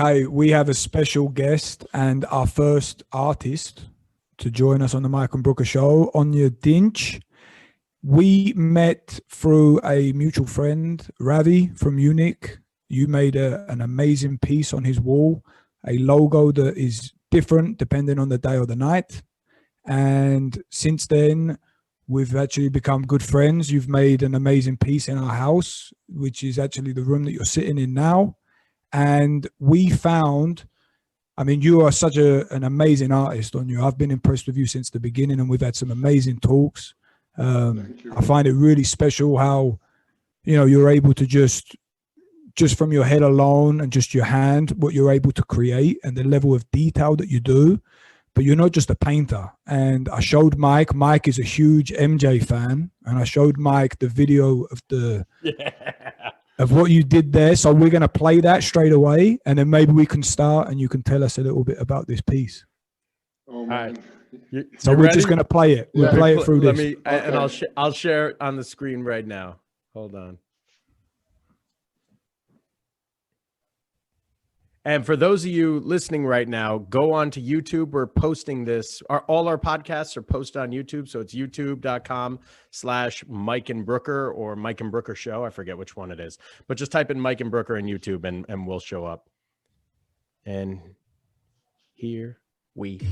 Okay, we have a special guest and our first artist to join us on the Mike and Brooker show, Onur Dinc. We met through a mutual friend, Ravi from Munich. You made an amazing piece on his wall, a logo that is different depending on the day or the night. And since then, we've actually become good friends. You've made an amazing piece in our house, which is actually the room that you're sitting in now. And we found, I mean, you are such an amazing artist, Onur. I've been impressed with you since the beginning, and we've had some amazing talks. I find it really special how, you know, you're able to just from your head alone and just your hand, what you're able to create and the level of detail that you do. But you're not just a painter. And I showed Mike. Mike is a huge MJ fan, and I showed Mike the video of of what you did there. So we're going to play that straight away, and then maybe we can start and you can tell us a little bit about this piece. Oh man. So we're just going to play it. We'll play it through this. And I'll share it on the screen right now. Hold on. And for those of you listening right now, go on to YouTube. We're posting this. All our podcasts are posted on YouTube. So it's youtube.com/Mike and Brooker or Mike and Brooker Show. I forget which one it is. But just type in Mike and Brooker in YouTube and we'll show up. And here we go.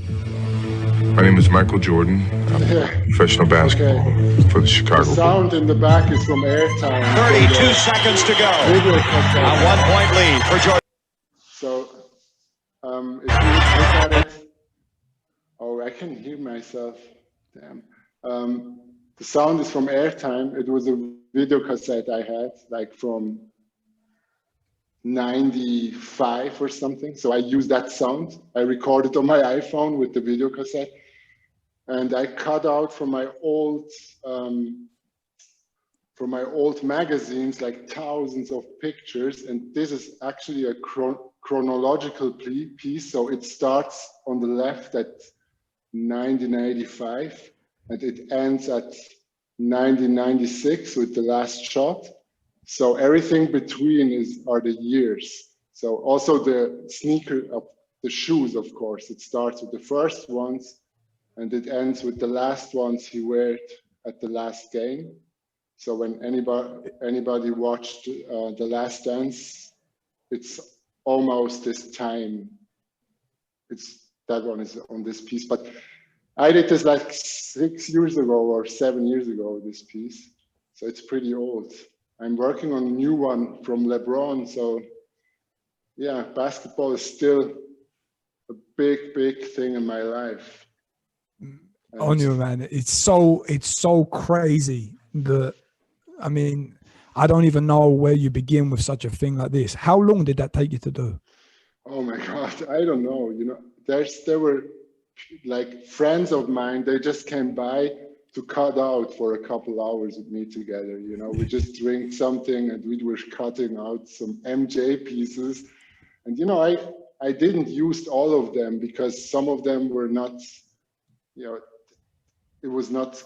My name is Michael Jordan. I'm a professional basketball for the Chicago Bulls. The sound in the back is from airtime. 32 seconds to go. A 1-point lead for Jordan. So, if you look at it, oh, I can hear myself. Damn. The sound is from airtime. It was a video cassette I had, like from 95 or something. So I used that sound. I recorded on my iPhone with the video cassette, and I cut out from my old magazines like thousands of pictures. And this is actually a chronological piece. So it starts on the left at 1985 and it ends at 1996 with the last shot. So everything between are the years. So also the the shoes, of course. It starts with the first ones and it ends with the last ones he wore at the last game. So when anybody watched The Last Dance, it's almost this time. That one is on this piece, but I did this like 6 years ago or 7 years ago, this piece. So it's pretty old. I'm working on a new one from LeBron. So yeah, basketball is still a big, big thing in my life. Onur, man, it's so crazy that, I mean, I don't even know where you begin with such a thing like this. How long did that take you to do? Oh my God, I don't know. You know, there were like friends of mine, they just came by to cut out for a couple hours with me together. You know, we just drink something and we were cutting out some MJ pieces. And, you know, I didn't use all of them because some of them were not, you know, it was not,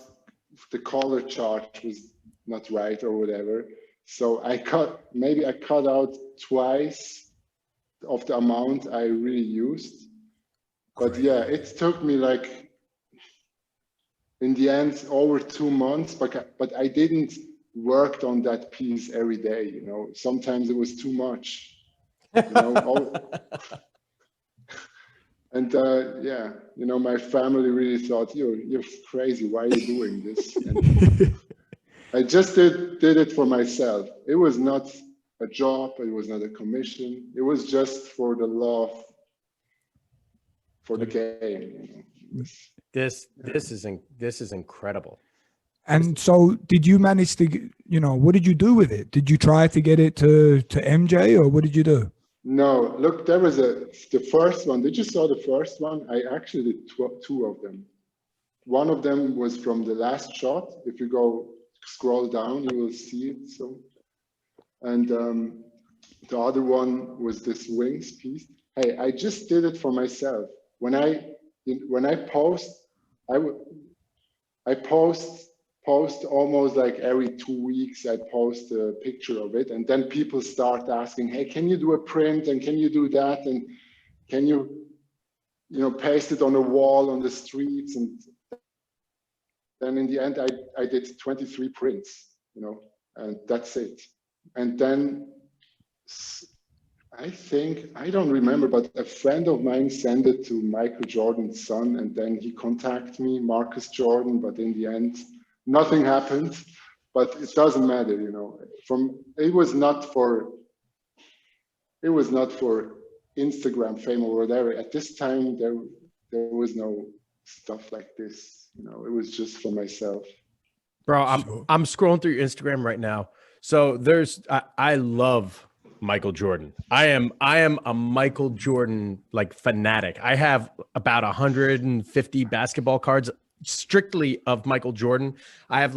the color chart was not right or whatever. So I cut out twice of the amount I really used. But yeah, it took me like, in the end, over 2 months, but I didn't work on that piece every day, you know. Sometimes it was too much, you know. And yeah, you know, my family really thought, you're crazy, why are you doing this? And I just did it for myself. It was not a job, it was not a commission. It was just for the love for the game. You know. This is incredible. And so did you manage to, you know, what did you do with it? Did you try to get it to MJ, or what did you do? No, look, there was the first one. Did you saw the first one? I actually did two of them. One of them was from the last shot. If you go scroll down, you will see it. So, and the other one was this wings piece. Hey, I just did it for myself. When I post, I post post almost like every 2 weeks. I post a picture of it, and then people start asking, hey, can you do a print, and can you do that, and can you paste it on a wall on the streets? And then in the end, I did 23 prints, and that's it. And then I don't remember, but a friend of mine sent it to Michael Jordan's son, and then he contacted me, Marcus Jordan, but in the end, nothing happened. But it doesn't matter, it was not for Instagram fame or whatever. At this time, there was no stuff like this, it was just for myself. Bro, I'm scrolling through your Instagram right now. So I love Michael Jordan. I am a Michael Jordan fanatic. I have about 150 basketball cards strictly of Michael Jordan. I have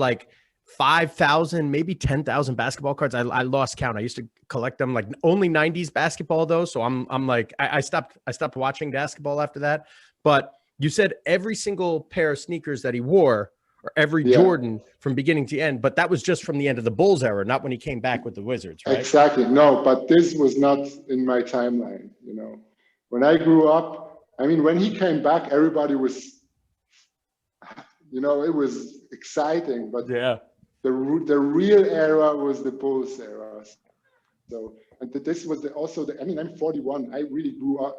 5,000, maybe 10,000 basketball cards. I lost count. I used to collect them, only 90s basketball though. So I stopped watching basketball after that. But you said every single pair of sneakers that he wore, or every Jordan from beginning to end, but that was just from the end of the Bulls era, not when he came back with the Wizards, right? Exactly. No, but this was not in my timeline. When I grew up, when he came back, everybody was, it was exciting, but the real era was the Bulls era. So, and this was I'm 41. I really grew up.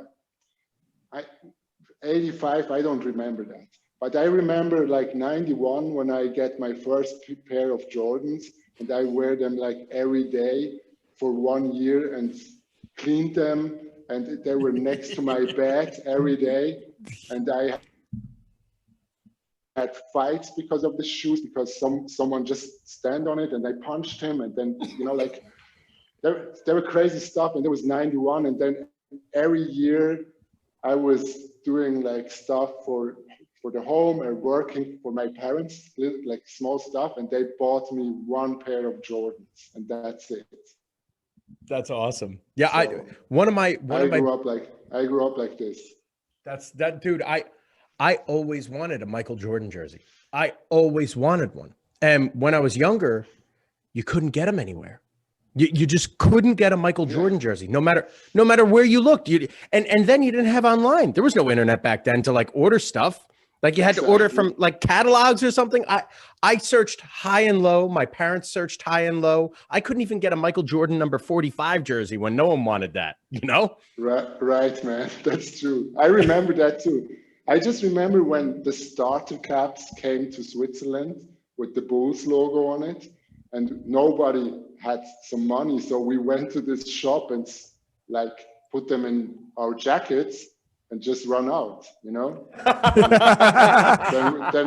85, I don't remember that. But I remember 91 when I get my first pair of Jordans, and I wear them every day for 1 year and cleaned them, and they were next to my bed every day. And I had fights because of the shoes, because someone just stand on it and I punched him, and then there were crazy stuff. And there was 91, and then every year I was doing stuff for the home and working for my parents, small stuff, and they bought me one pair of Jordans, and that's it. That's awesome. Yeah, So, I grew up like this. Dude. I always wanted a Michael Jordan jersey. I always wanted one. And when I was younger, you couldn't get them anywhere. You just couldn't get a Michael Jordan jersey, no matter where you looked. And then you didn't have online. There was no internet back then to order stuff. You had to order from catalogs or something. I searched high and low. My parents searched high and low. I couldn't even get a Michael Jordan number 45 jersey when no one wanted that, Right, man. That's true. I remember that too. I just remember when the starter caps came to Switzerland with the Bulls logo on it, and nobody had some money. So we went to this shop and put them in our jackets and just run out, then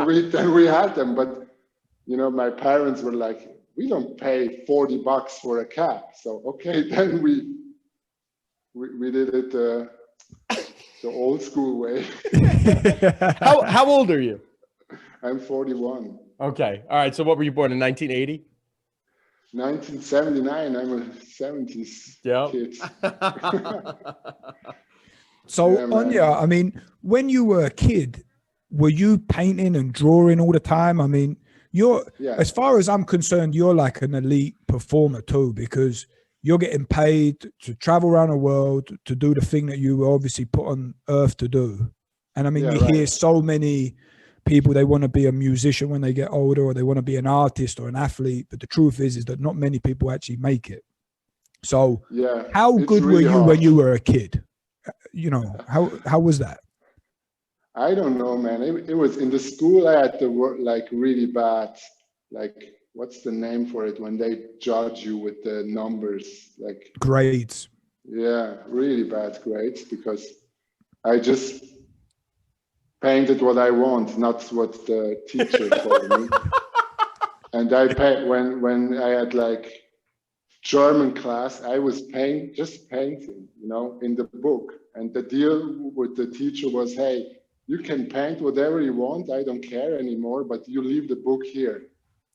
we had them. But, my parents were like, we don't pay $40 for a cap. So, okay, then we did it the old school way. How old are you? I'm 41. Okay. All right. So what were you born in 1980? 1979. I'm a 70s kid. So, Onur, when you were a kid, were you painting and drawing all the time? As far as I'm concerned, you're like an elite performer too, because you're getting paid to travel around the world to do the thing that you were obviously put on earth to do. And you hear so many people, they want to be a musician when they get older, or they want to be an artist or an athlete. But the truth is that not many people actually make it. So how good were you when you were a kid? How was that? I don't know, man. It was in the school. I had to work really bad. What's the name for it when they judge you with the numbers? Grades. Yeah, really bad grades, because I just painted what I want, not what the teacher told me. And when I had German class, I was just painting, in the book. And the deal with the teacher was, hey, you can paint whatever you want. I don't care anymore, but you leave the book here,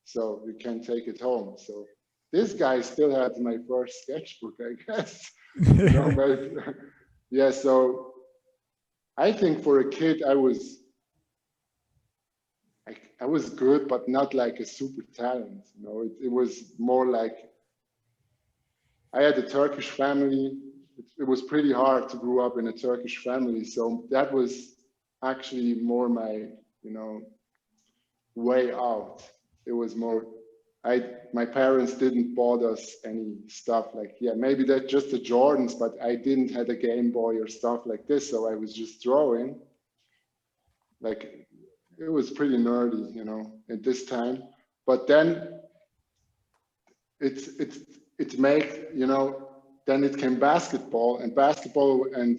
so you can take it home. So this guy still had my first sketchbook, I guess. So I think for a kid, I was good, but not like a super talent. You know, it was more like I had a Turkish family. It was pretty hard to grow up in a Turkish family, so that was actually more my, you know, way out. It was more, my parents didn't bought us any stuff like, yeah, maybe that's just the Jordans, but I didn't have a Game Boy or stuff like this, so I was just drawing. Like, it was pretty nerdy, you know, at this time. But then it made, you know, then it came basketball, and basketball and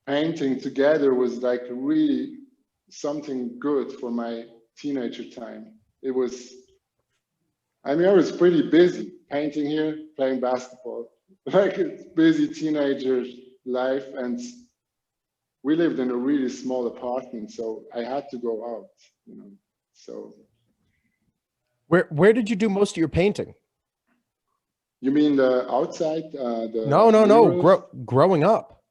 painting together was like really something good for my teenager time. It was, I mean, I was pretty busy painting here, playing basketball, like a busy teenager life. And we lived in a really small apartment, so I had to go out, you know, so. Where did you do most of your painting? You mean the outside? The No. Growing up.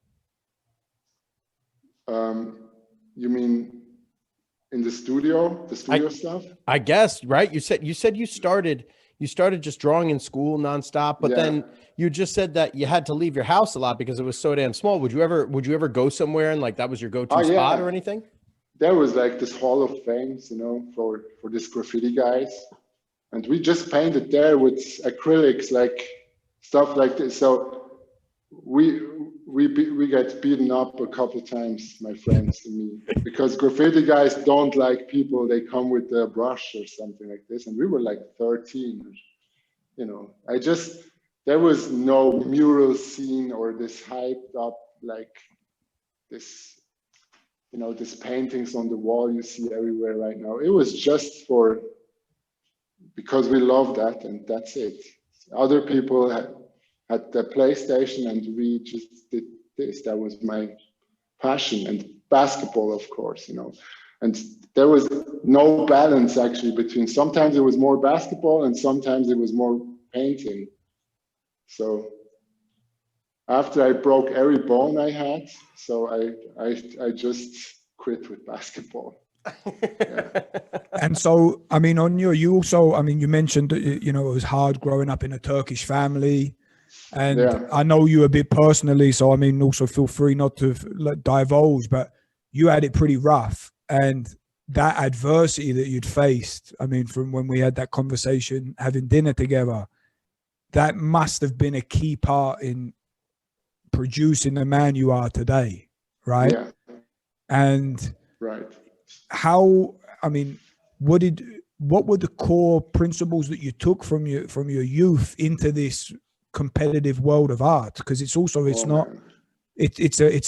You mean in the studio stuff? I guess, right? You said you started just drawing in school nonstop, but then you just said that you had to leave your house a lot because it was so damn small. Would you ever go somewhere and like that was your go-to spot or anything? There was like this Hall of Fame, you know, for this graffiti guys. And we just painted there with acrylics, like stuff like this. So we get beaten up a couple of times, my friends and me, because graffiti guys don't like people. They come with a brush or something like this. And we were like 13, you know. There was no mural scene or this hyped up like this, you know, these paintings on the wall you see everywhere right now. It was just because we love that, and that's it. Other people had the PlayStation, and we just did this. That was my passion, and basketball, of course, you know. And there was no balance actually between, sometimes it was more basketball and sometimes it was more painting. So after I broke every bone I had, so I just quit with basketball. Yeah. And so, I mean, you also, I mean, you mentioned that, you know, it was hard growing up in a Turkish family. And I know you a bit personally, so I mean, also feel free not to divulge, but you had it pretty rough. And that adversity that you'd faced, I mean, from when we had that conversation, having dinner together, that must have been a key part in producing the man you are today, right? Yeah. And right. How, I mean, what were the core principles that you took from your youth into this competitive world of art? Because it's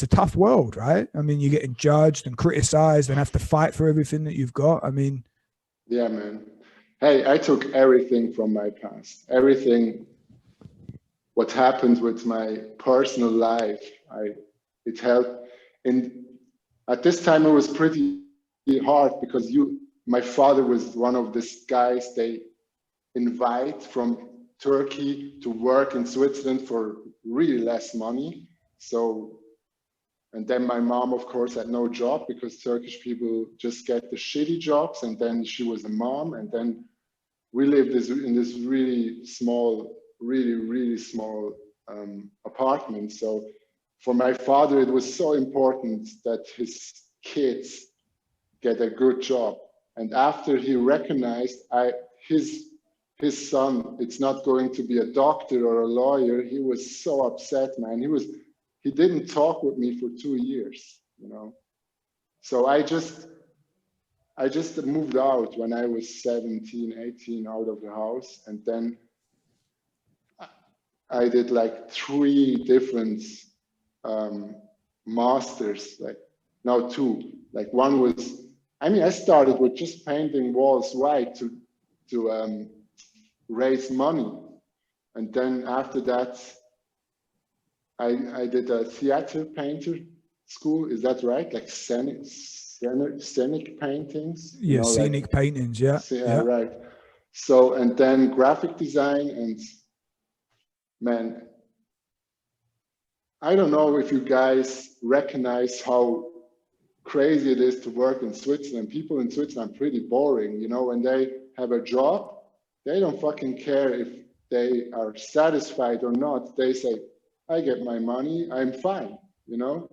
a tough world, right? I mean, you're getting judged and criticized and have to fight for everything that you've got. I mean, yeah, man. Hey, I took everything from my past, everything what happened with my personal life. It helped. And at this time it was pretty hard because my father was one of these guys they invite from Turkey to work in Switzerland for really less money. So, and then my mom, of course, had no job because Turkish people just get the shitty jobs. And then she was a mom. And then we lived in this really small, really small apartment. So for my father, it was so important that his kids get a good job. And after he recognized his son, it's not going to be a doctor or a lawyer, he was so upset, man. He didn't talk with me for 2 years, you know. So I just moved out when I was 17, 18 out of the house. And then I did like 3 different masters, like now 2. Like one was, I mean, I started with just painting walls white to raise money. And then after that, I did a theater painter school. Is that right? Like scenic paintings? Yeah, scenic paintings, yeah. Yeah, right. So, and then graphic design, and man, I don't know if you guys recognize how crazy it is to work in Switzerland. People in Switzerland are pretty boring, you know, when they have a job, they don't fucking care if they are satisfied or not. They say, I get my money, I'm fine, you know,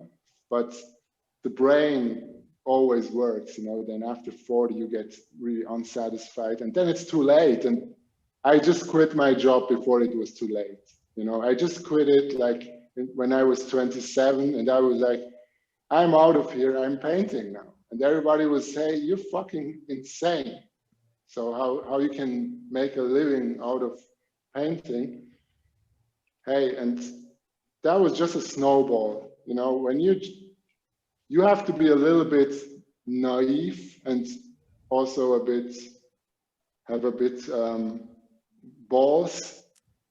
but the brain always works, you know, then after 40, you get really unsatisfied and then it's too late. And I just quit my job before it was too late. You know, I just quit it like when I was 27 and I was like, I'm out of here, I'm painting now. And everybody would say, you're fucking insane. So how you can make a living out of painting? Hey, and that was just a snowball. You know, when you have to be a little bit naive and also have a bit balls,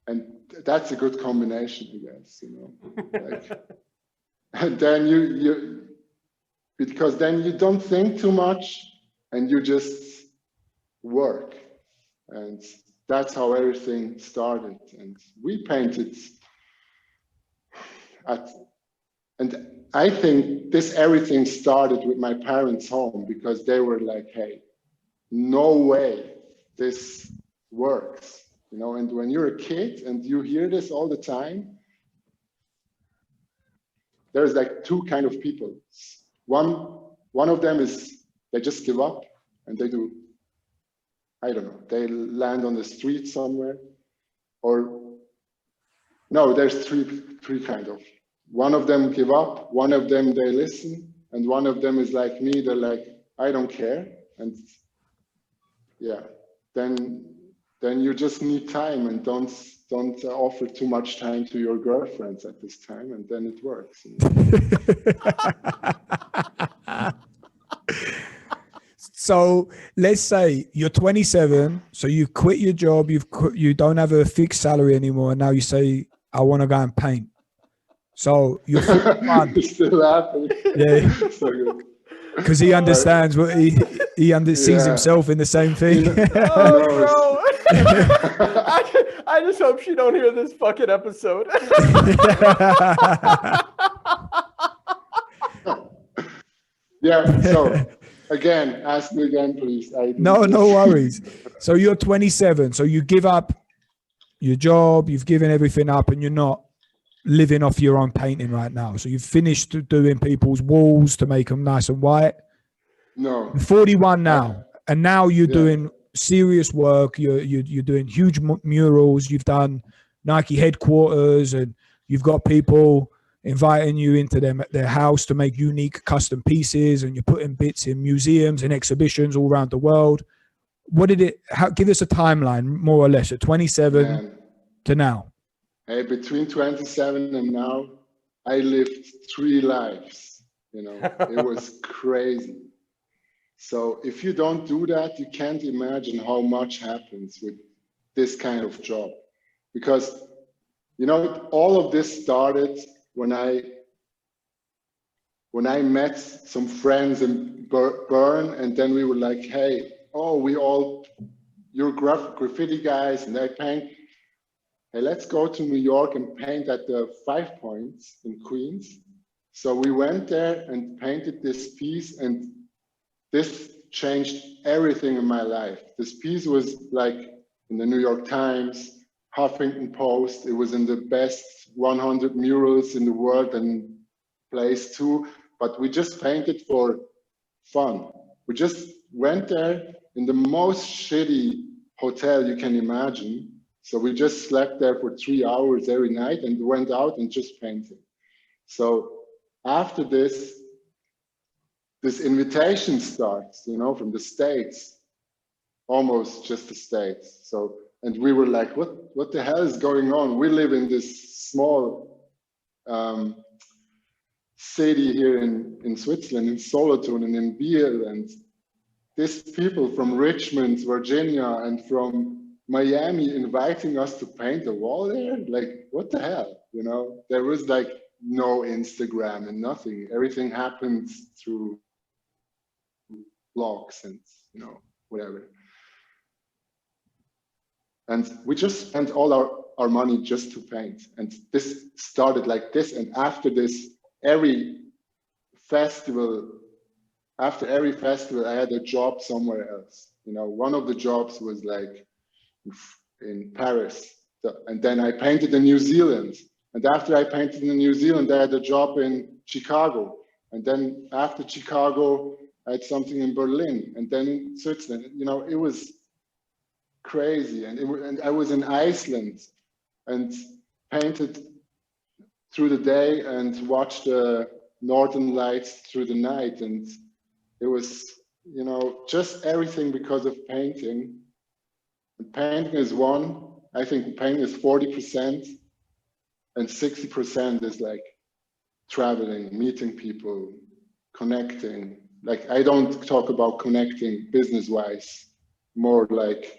and that's a good combination, I guess, you know. Like, and then you because then you don't think too much and you just work, and that's how everything started. And we painted and I think everything started with my parents' home, because they were like, hey, no way this works, you know. And when you're a kid and you hear this all the time, there's like two kind of people. One of them is they just give up and they do, I don't know, they land on the street somewhere. Or no, there's three kind of. One of them give up, one of them they listen, and one of them is like me, they're like, I don't care. And yeah, then you just need time, and don't offer too much time to your girlfriends at this time, and then it works. So let's say you're 27, so you quit your job, you don't have a fixed salary anymore, and now you say, I want to go and paint. So you're 41. Still laughing. Yeah. So good. Because he understands what he sees himself in the same thing. Oh, bro. I just hope she don't hear this fucking episode. Yeah. So again, ask me again, please. No worries. So you're 27. So you give up your job. You've given everything up, and you're not living off your own painting right now. So you've finished doing people's walls to make them nice and white. No. You're 41 now, and now you're doing serious work. You're doing huge murals. You've done Nike headquarters, and you've got people inviting you into their house to make unique custom pieces, and you're putting bits in museums and exhibitions all around the world. Give us a timeline, more or less, at 27 to now. Hey, between 27 and now, I lived 3 lives. You know, it was crazy. So if you don't do that, you can't imagine how much happens with this kind of job. Because, you know, all of this started when I met some friends in Bern, and then we were like, hey, you're graffiti guys and I paint. Hey, let's go to New York and paint at the 5 Points in Queens. So we went there and painted this piece, and this changed everything in my life. This piece was like in the New York Times, Huffington Post. It was in the best 100 murals in the world and place too. But we just painted for fun. We just went there in the most shitty hotel you can imagine. So we just slept there for 3 hours every night and went out and just painted. So after this invitation starts, you know, from the States, almost just the States. So, and we were like, what the hell is going on? We live in this small city here in Switzerland, in Solothurn and in Biel, and these people from Richmond, Virginia, and from Miami inviting us to paint a wall there? Like, what the hell? You know, there was like no Instagram and nothing. Everything happens through blogs and, you know, whatever. And we just spent all our money just to paint. And this started like this. And after this, every festival after every festival, I had a job somewhere else. You know, one of the jobs was like in Paris. And then I painted in New Zealand. And after I painted in New Zealand, I had a job in Chicago. And then after Chicago, I had something in Berlin, and then in Switzerland. You know, it was crazy. And I was in Iceland and painted through the day and watched the northern lights through the night. And it was, you know, just everything because of painting. And painting is one. I think painting is 40%, and 60% is like traveling, meeting people, connecting. Like, I don't talk about connecting business-wise, more like,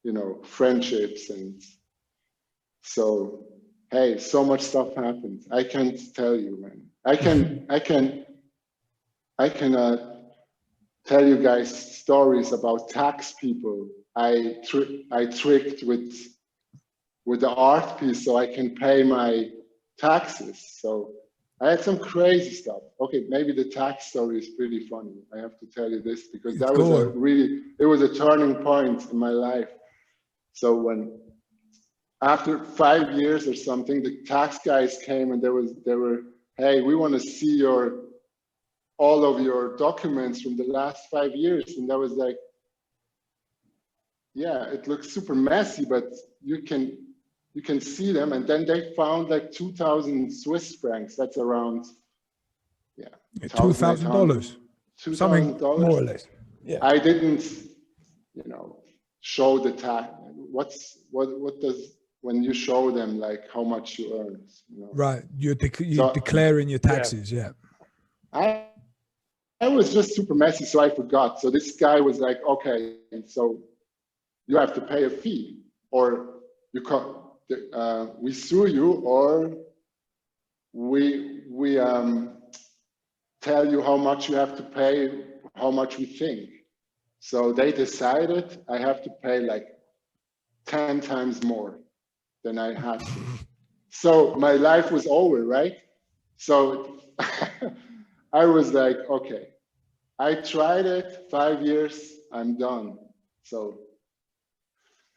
you know, friendships. And so, hey, so much stuff happened. I can't tell you, man. I can tell you guys stories about tax people I tricked with the art piece so I can pay my taxes. So I had some crazy stuff. Okay, maybe the tax story is pretty funny. I have to tell you this because that was it was a turning point in my life. So when, after 5 years or something, the tax guys came and they were, hey, we want to see all of your documents from the last 5 years. And I was like, yeah, it looks super messy, but you can see them. And then they found like 2,000 Swiss francs. That's around, yeah, $2,000. Something more or less. Yeah. I didn't, you know, show the tax. What does, when you show them like how much you earned, you know? Right. You're declaring your taxes. Yeah. I was just super messy, so I forgot. So this guy was like, okay, so you have to pay a fee, or we sue you, or we tell you how much you have to pay, how much we think. So they decided I have to pay like 10 times more than I had to. So my life was over, right? So I was like, okay, I tried it, 5 years, I'm done. So,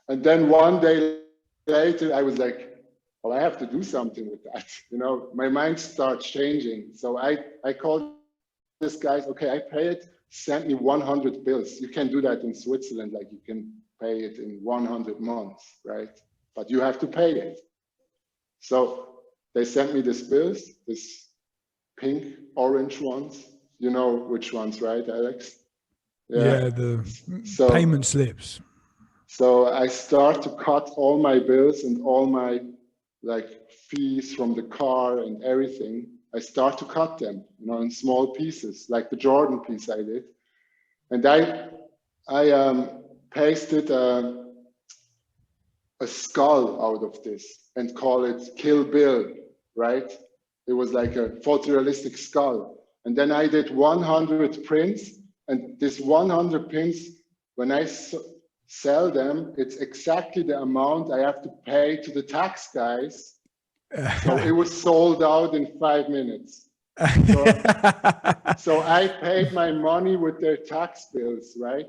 and then one day later, I was like, well, I have to do something with that. You know, my mind starts changing. So I called this guy, okay, I pay it, send me 100 bills. You can do that in Switzerland, like you can pay it in 100 months, right? But you have to pay it. So they sent me these bills, this pink, orange ones. You know which ones, right, Alex? Yeah, the payment slips. So I start to cut all my bills and all my like fees from the car and everything. I start to cut them, you know, in small pieces, like the Jordan piece I did. And I pasted a skull out of this and call it Kill Bill, right? It was like a photorealistic skull. And then I did 100 prints, and this 100 prints, when I sell them, it's exactly the amount I have to pay to the tax guys. So it was sold out in 5 minutes. So I paid my money with their tax bills, right?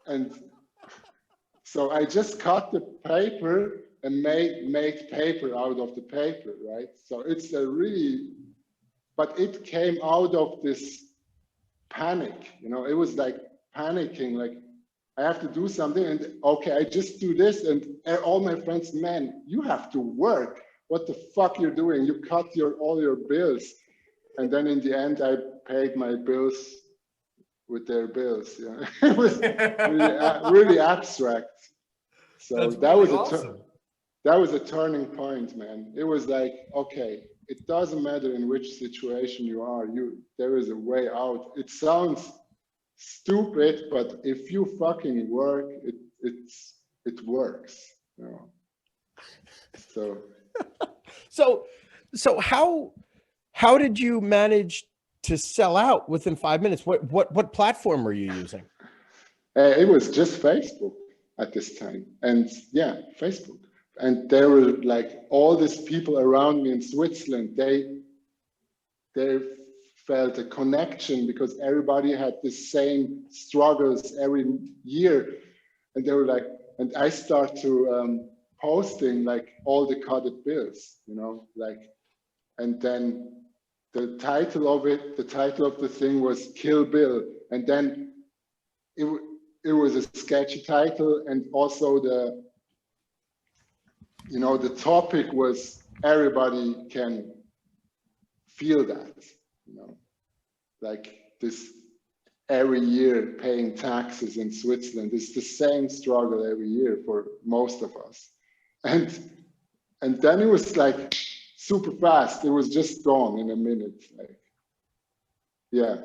And so I just cut the paper and made paper out of the paper, right? So it's a really, but it came out of this panic, you know, it was like panicking, like I have to do something, and okay, I just do this, and all my friends, man, you have to work. What the fuck you're doing? You cut all your bills. And then in the end, I paid my bills with their bills. Yeah. It was really abstract. So that was awesome. That was a turning point, man. It was like, okay, it doesn't matter in which situation you are, there is a way out. It sounds stupid, but if you fucking work, it works. You know? So how did you manage to sell out within 5 minutes? What platform were you using? It was just Facebook at this time, and yeah, Facebook. And there were like all these people around me in Switzerland. They felt a connection because everybody had the same struggles every year. And they were like, and I start to posting like all the coded bills, you know, like, and then the title of the thing was Kill Bill. And then it was a sketchy title. And also the topic was everybody can feel that, you know, like this every year paying taxes in Switzerland. It's the same struggle every year for most of us. And then it was like super fast. It was just gone in a minute. Like, yeah,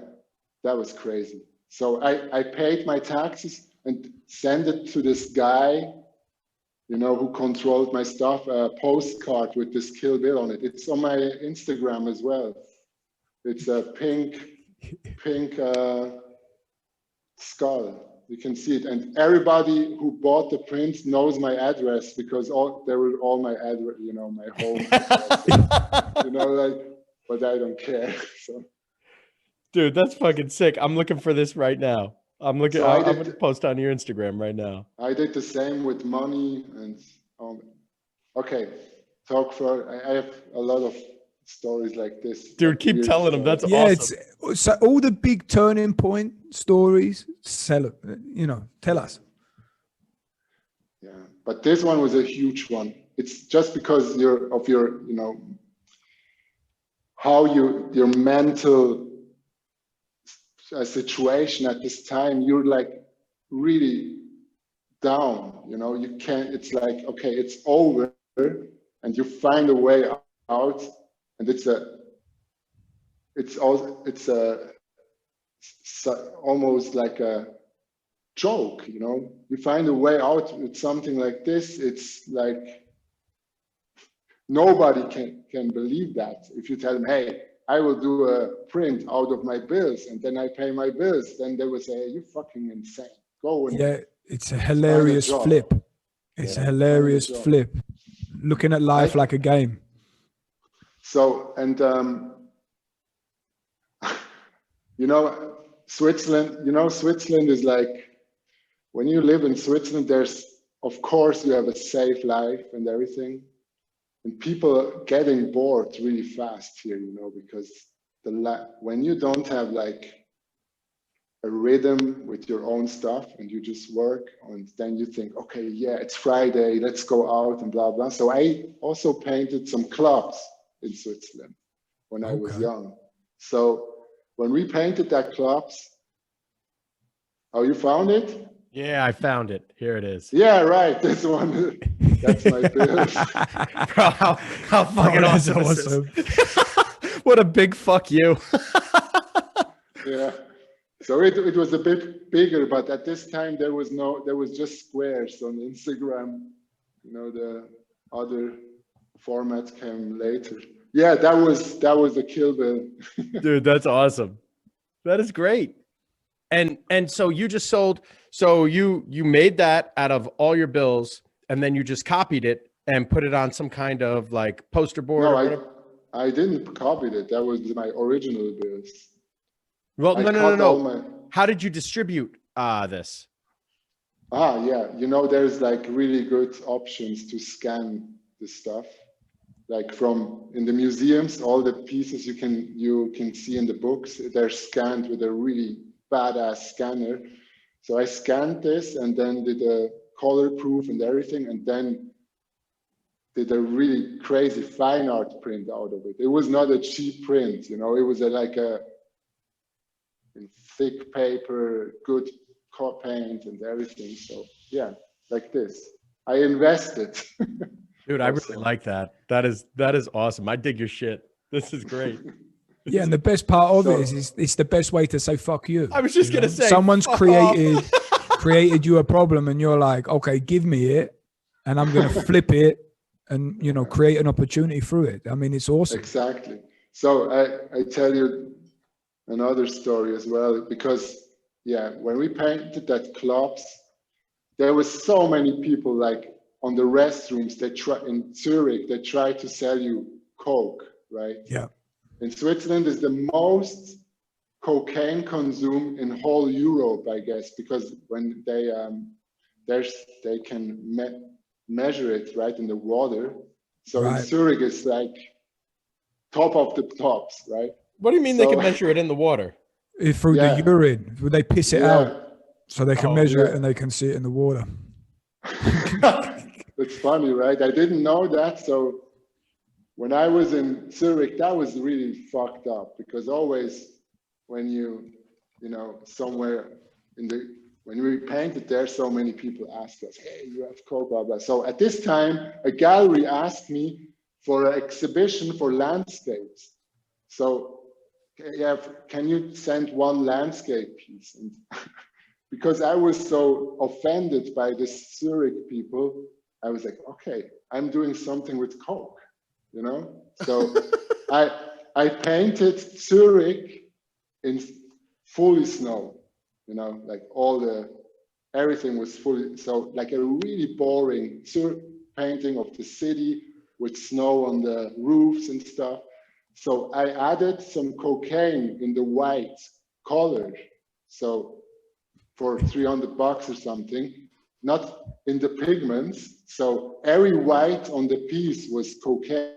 that was crazy. So I paid my taxes and sent it to this guy, you know, who controlled my stuff, a postcard with this Kill Bill on it. It's on my Instagram as well. It's a pink skull. You can see it. And everybody who bought the print knows my address because they were all my address, you know, my home address. You know, like, but I don't care. So. Dude, that's fucking sick. I'm looking for this right now. I'm looking. So I'm going to post on your Instagram right now. I did the same with money and okay. Talk for. I have a lot of stories like this. Dude, keep telling them. That's awesome. It's so all the big turning point stories. Tell us. Yeah, but this one was a huge one. It's just because how your mental situation at this time, you're like really down, you know, you can't, it's like, okay, it's over, and you find a way out, and it's almost like a joke, you know, you find a way out with something like this. It's like nobody can believe that. If you tell them, hey, I will do a print out of my bills and then I pay my bills, then they will say, hey, you're fucking insane. Go and it's a hilarious flip. It's a hilarious flip. Looking at life like a game. So, and Switzerland is like, when you live in Switzerland, of course you have a safe life and everything. And people are getting bored really fast here, you know, because when you don't have like a rhythm with your own stuff and you just work, and then you think, okay, yeah, it's Friday, let's go out and blah, blah. So I also painted some clubs in Switzerland when I was young. So when we painted that clubs, oh, you found it? Yeah, I found it. Here it is. Yeah, right. This one. That's my bills. Bro, how fucking awesome is this? What a big fuck you. Yeah. So it was a bit bigger, but at this time there was just squares on Instagram. You know, the other formats came later. Yeah, that was a Kill Bill. Dude, that's awesome. That is great. And so you just sold, so you made that out of all your bills, and then you just copied it and put it on some kind of like poster board? No, I didn't copy it. That was my original bills. Well, no. How did you distribute this? Yeah. You know, there's like really good options to scan the stuff. Like in the museums, all the pieces you can see in the books, they're scanned with a really badass scanner. So I scanned this and then did a color proof and everything, and then did a really crazy fine art print out of it. It was not a cheap print, you know, it was like a thick paper, good paint and everything. So yeah, like this. I invested. Dude, I really like that. That is awesome. I dig your shit. This is great. Yeah, and the best part of it is it's the best way to say fuck you. I was just gonna say, someone's created you a problem, and you're like, okay, give me it, and I'm gonna flip it, and you know, create an opportunity through it. I mean, it's awesome. Exactly. So I tell you another story as well, because yeah, when we painted that clubs, there was so many people like on the restrooms. In Zürich, they try to sell you Coke, right? Yeah. in Switzerland is the most cocaine consumed in whole Europe, I guess, because when they can measure it right in the water. So in Zürich, it's like top of the tops, right? What do you mean they can measure it in the water? Through the urine, they piss it out, so they can measure it and they can see it in the water. It's funny, right? I didn't know that. So when I was in Zurich, that was really fucked up, because always when you know, somewhere when we painted there, so many people asked us, hey, you have coke, blah, blah. So at this time, a gallery asked me for an exhibition for landscapes. So can you send one landscape piece? And because I was so offended by the Zurich people, I was like, okay, I'm doing something with coke, you know? So I painted Zurich in fully snow, you know, like everything was fully, so like a really boring painting of the city with snow on the roofs and stuff. So I added some cocaine in the white color. So for $300 or something, not in the pigments. So every white on the piece was cocaine,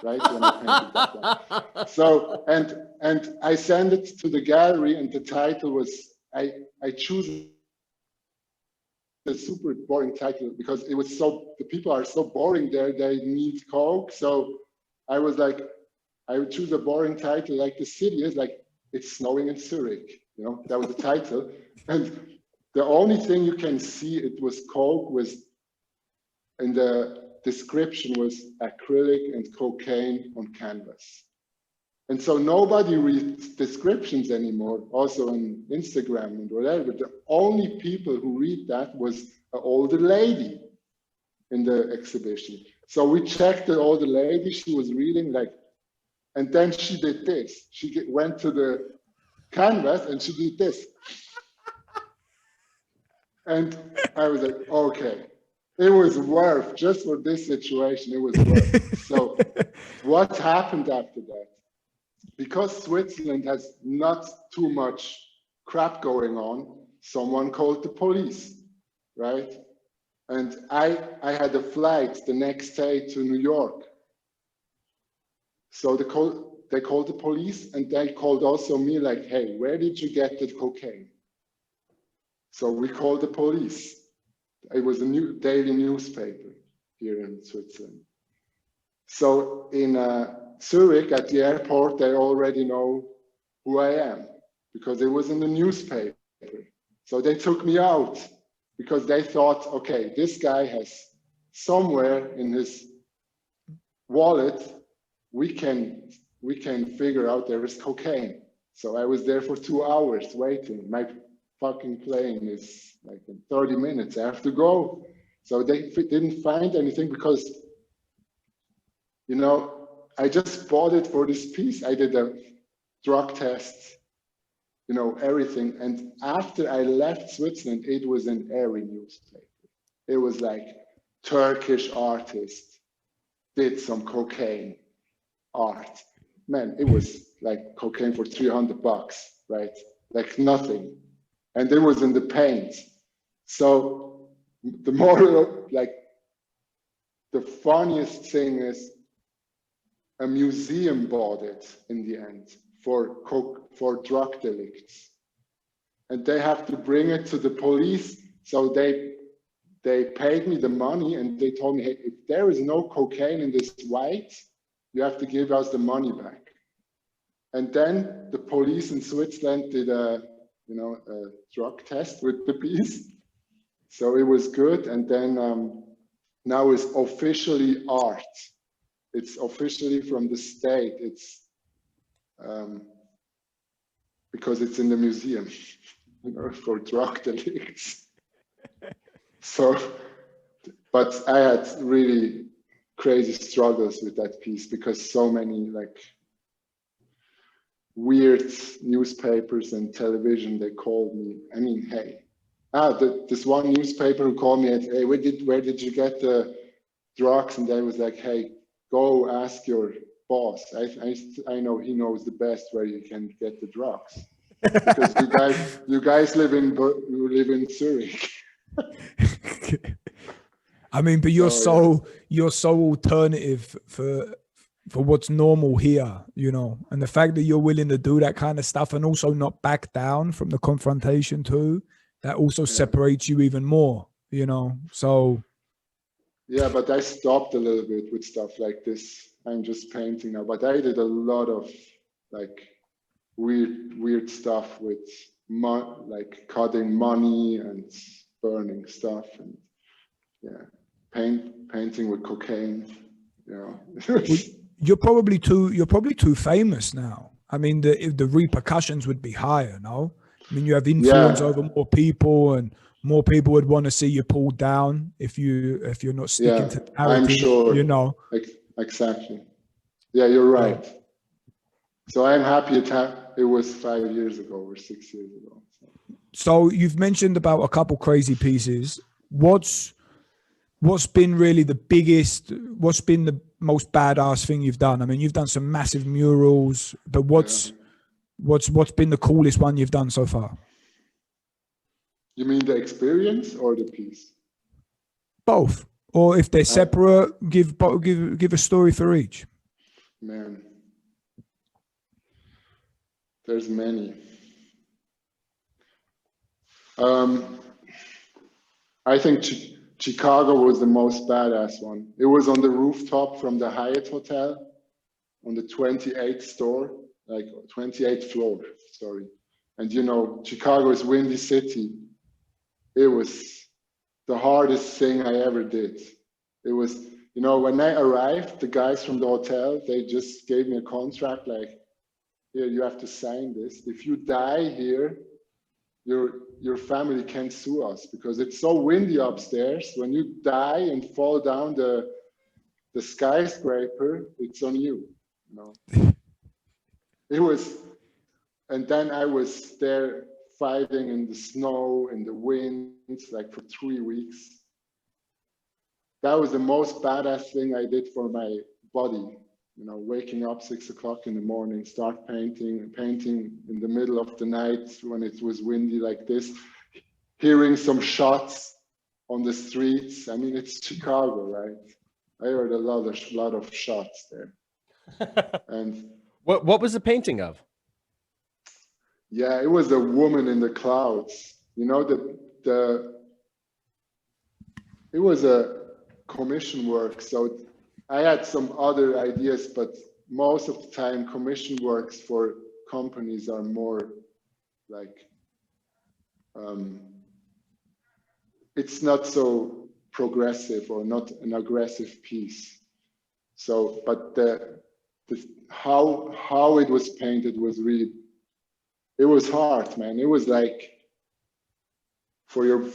right? When I painted that one. So, and I sent it to the gallery, and the title was, I choose a super boring title because it was the people are so boring there, they need coke. So I was like, I would choose a boring title like the city is, like it's snowing in Zurich, you know, that was the title. And the only thing you can see it was coke was, in the description was acrylic and cocaine on canvas. And so nobody reads descriptions anymore, also on Instagram and whatever. But the only people who read that was an older lady in the exhibition. So we checked the older lady, she was reading like, and then she did this. She went to the canvas and she did this. And I was like, okay, it was worth, just for this situation, it was worth. So what happened after that? Because Switzerland has not too much crap going on, someone called the police, right? And I had a flight the next day to New York. So they called the police, and they called also me like, hey, where did you get the cocaine? So we called the police. It was a daily newspaper here in Switzerland. So in Zurich at the airport, they already know who I am because it was in the newspaper. So they took me out because they thought, okay, this guy has somewhere in his wallet, we can figure out there is cocaine. So I was there for 2 hours waiting. My fucking plane is like in 30 minutes, I have to go. So they didn't find anything because, you know, I just bought it for this piece. I did a drug test, you know, everything. And after I left Switzerland, it was in every newspaper. It was like Turkish artist did some cocaine art. Man, it was like cocaine for $300, right? Like nothing. And it was in the paint. So the moral, like the funniest thing is a museum bought it in the end for drug delicts. And they have to bring it to the police. So they paid me the money and they told me, hey, if there is no cocaine in this white, you have to give us the money back. And then the police in Switzerland did a drug test with the piece. So it was good. And then now it's officially art. It's officially from the state. It's because it's in the museum, you know, for drug delicts. So, but I had really crazy struggles with that piece because so many like weird newspapers and television, they called me. I mean, hey, this one newspaper who called me and said, hey, where did you get the drugs? And they was like, hey, go ask your boss. I know he knows the best where you can get the drugs, because you guys live in Zurich. I mean, but you're so alternative for what's normal here, you know, and the fact that you're willing to do that kind of stuff and also not back down from the confrontation too, that also separates you even more, you know. So yeah, but I stopped a little bit with stuff like this. I'm just painting now, but I did a lot of like weird stuff with like cutting money and burning stuff, and painting with cocaine, you know. You're probably too famous now. I mean, the repercussions would be higher, no? I mean, you have influence over more people, and more people would want to see you pulled down if you're not sticking to the narrative, I'm sure, you know. Exactly. Yeah, you're right. So I'm happy it was 5 years ago or 6 years ago. So you've mentioned about a couple crazy pieces. What's been really the biggest, what's been the most badass thing you've done? I mean, you've done some massive murals, but what's been the coolest one you've done so far? You mean the experience or the piece? Both. Or if they're separate, give a story for each. Man, there's many. I think Chicago was the most badass one. It was on the rooftop from the Hyatt Hotel on the 28th floor, sorry. And you know, Chicago is windy city. It was the hardest thing I ever did. It was, you know, when I arrived, the guys from the hotel, they just gave me a contract like, here, you have to sign this. If you die here, your family can't sue us because it's so windy upstairs. When you die and fall down the skyscraper, it's on you. You know, it was, and then I was there fighting in the snow, in the wind, like for 3 weeks. That was the most badass thing I did for my body. You know, waking up 6 o'clock in the morning, start painting in the middle of the night when it was windy like this, hearing some shots on the streets. I mean, it's Chicago, right? I heard a lot of shots there. And what was the painting of? Yeah, it was a woman in the clouds. You know, it was a commission work. So I had some other ideas, but most of the time commission works for companies are more like, it's not so progressive or not an aggressive piece. So, but how it was painted was really, it was hard, man. It was like for your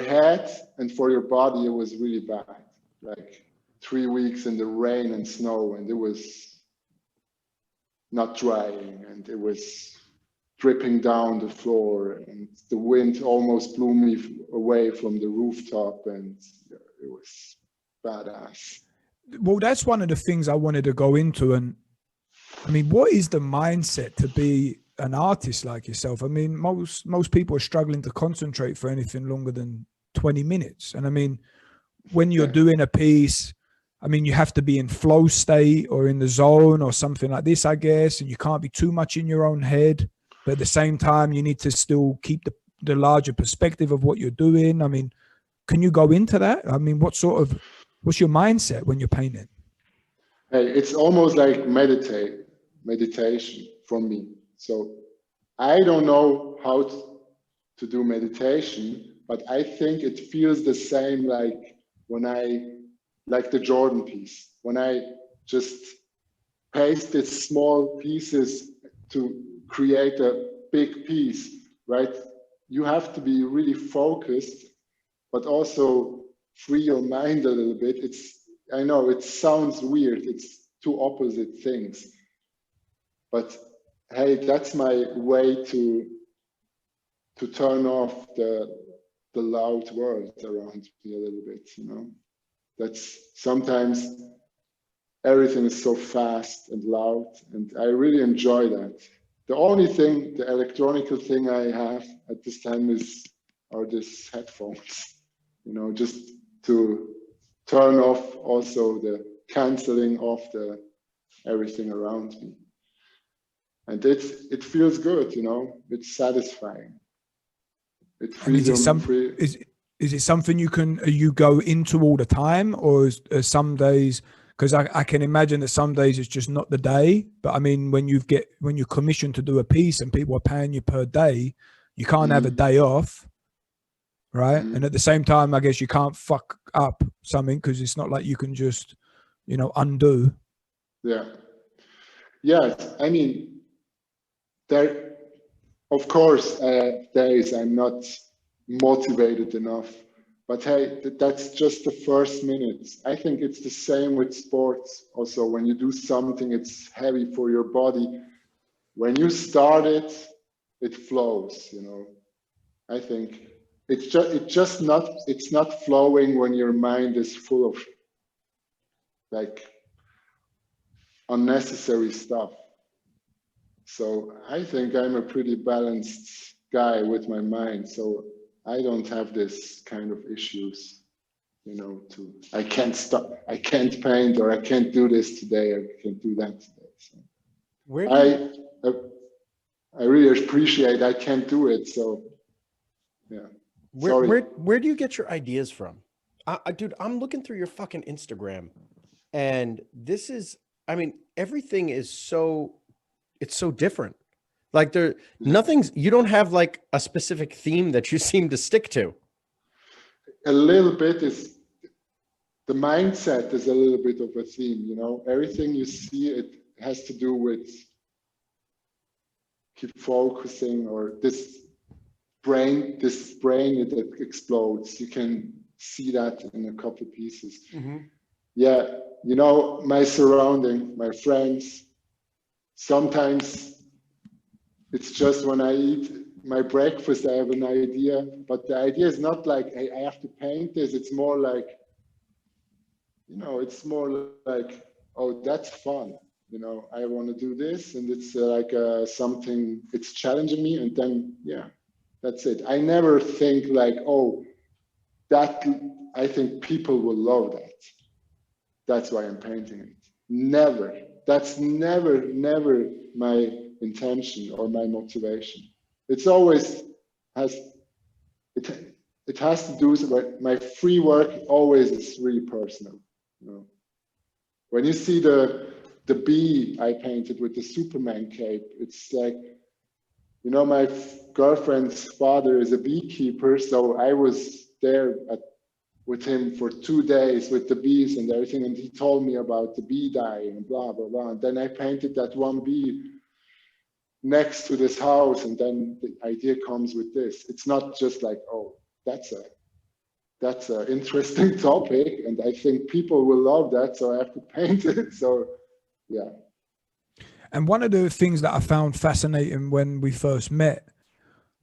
head and for your body, it was really bad. Like 3 weeks in the rain and snow, and it was not drying, and it was dripping down the floor, and the wind almost blew me away from the rooftop, and it was badass. Well, that's one of the things I wanted to go into. And I mean, what is the mindset to be an artist like yourself? I mean, most people are struggling to concentrate for anything longer than 20 minutes. And I mean, when you're doing a piece, I mean, you have to be in flow state or in the zone or something like this, I guess, and you can't be too much in your own head. But at the same time, you need to still keep the larger perspective of what you're doing. I mean, can you go into that? I mean, what's your mindset when you're painting? Hey, it's almost like meditation for me. So I don't know how to do meditation, but I think it feels the same like like the Jordan piece, when I just pasted small pieces to create a big piece, right? You have to be really focused, but also free your mind a little bit. I know it sounds weird. It's two opposite things, but hey, that's my way to turn off the loud world around me a little bit, you know. That's sometimes everything is so fast and loud, and I really enjoy that. The only thing, the electronical thing I have at this time are these headphones, you know, just to turn off also the canceling off the everything around me. And it feels good, you know, it's satisfying. It frees free. Is it something you go into all the time, or is some days? Because I can imagine that some days it's just not the day. But I mean, when you're commissioned to do a piece and people are paying you per day, you can't have a day off, right? And at the same time, I guess you can't fuck up something, because it's not like you can just, you know, undo. Yeah. Yes, I mean, there, of course, days I'm not motivated enough, but hey, that's just the first minutes. I think it's the same with sports also. When you do something, it's heavy for your body. When you start it, it flows, you know. I think it's not flowing when your mind is full of like unnecessary stuff. So I think I'm a pretty balanced guy with my mind. So I don't have this kind of issues, you know, I can't stop, I can't paint, or I can't do this today, I can't do that today. So I really appreciate I can't do it. So yeah. Where do you get your ideas from? Dude, I'm looking through your fucking Instagram, and this is, I mean, everything is it's so different. Like you don't have like a specific theme that you seem to stick to. A little bit is, the mindset is a little bit of a theme, you know, everything you see, it has to do with keep focusing, or this brain that explodes. You can see that in a couple of pieces. Yeah, you know, my surrounding, my friends, sometimes it's just when I eat my breakfast, I have an idea, but the idea is not like, hey, I have to paint this. It's more like, you know, it's more like, oh, that's fun. You know, I want to do this, and it's like something, it's challenging me, and then, yeah, that's it. I never think like, oh, I think people will love that. That's why I'm painting it. Never. That's never my intention or my motivation. It's always it has to do with my free work. Always is really personal. You know, when you see the bee I painted with the Superman cape, it's like, you know, my girlfriend's father is a beekeeper, so I was there with him for 2 days with the bees and everything, and he told me about the bee dying and blah blah blah. And then I painted that one bee next to this house, and then the idea comes with this. It's not just like, oh, that's an interesting topic, and I think people will love that, so I have to paint it. So yeah. And one of the things that I found fascinating when we first met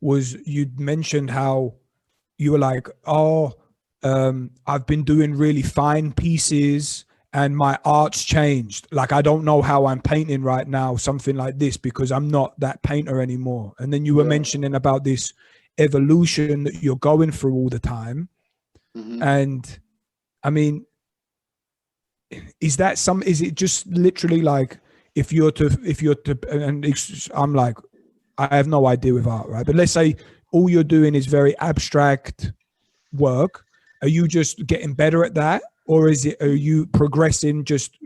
was you'd mentioned how you were like, oh, I've been doing really fine pieces and my art's changed. Like, I don't know how I'm painting right now, something like this, because I'm not that painter anymore. And then you were mentioning about this evolution that you're going through all the time. And I mean, is it just literally like, if you're to, and I'm like, I have no idea with art, right? But let's say all you're doing is very abstract work. Are you just getting better at that? Or are you progressing just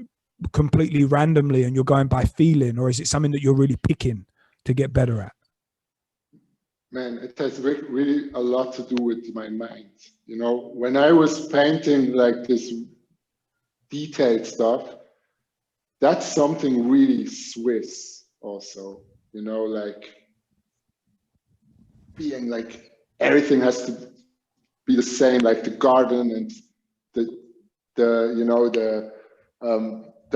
completely randomly and you're going by feeling? Or is it something that you're really picking to get better at? Man, it has really a lot to do with my mind. You know, when I was painting like this detailed stuff, that's something really Swiss also, you know, like being like, everything has to be the same, like the garden and the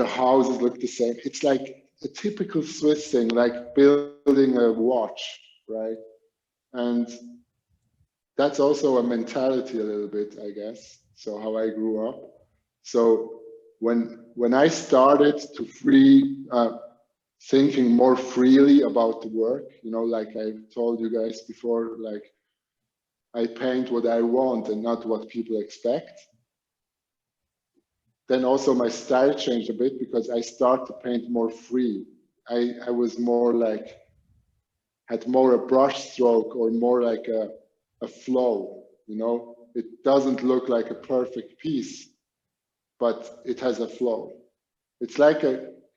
houses look the same. It's like a typical Swiss thing, like building a watch, right? And that's also a mentality a little bit, I guess. So how I grew up. So when when I started to thinking more freely about the work, you know, like I told you guys before, like I paint what I want and not what people expect. Then also my style changed a bit because I started to paint more free. I was more like, had more a brush stroke or more like a flow, you know. It doesn't look like a perfect piece, but it has a flow. It's like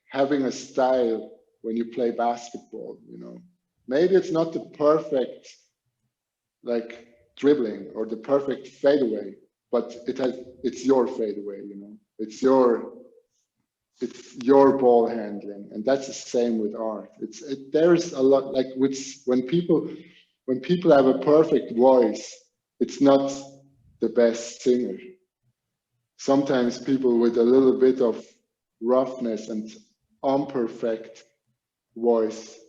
having a style when you play basketball, you know. Maybe it's not the perfect like dribbling or the perfect fadeaway, but it's your fadeaway, you know. It's your ball handling, and that's the same with art. There's a lot, like when people have a perfect voice, it's not the best singer. Sometimes people with a little bit of roughness and imperfect voice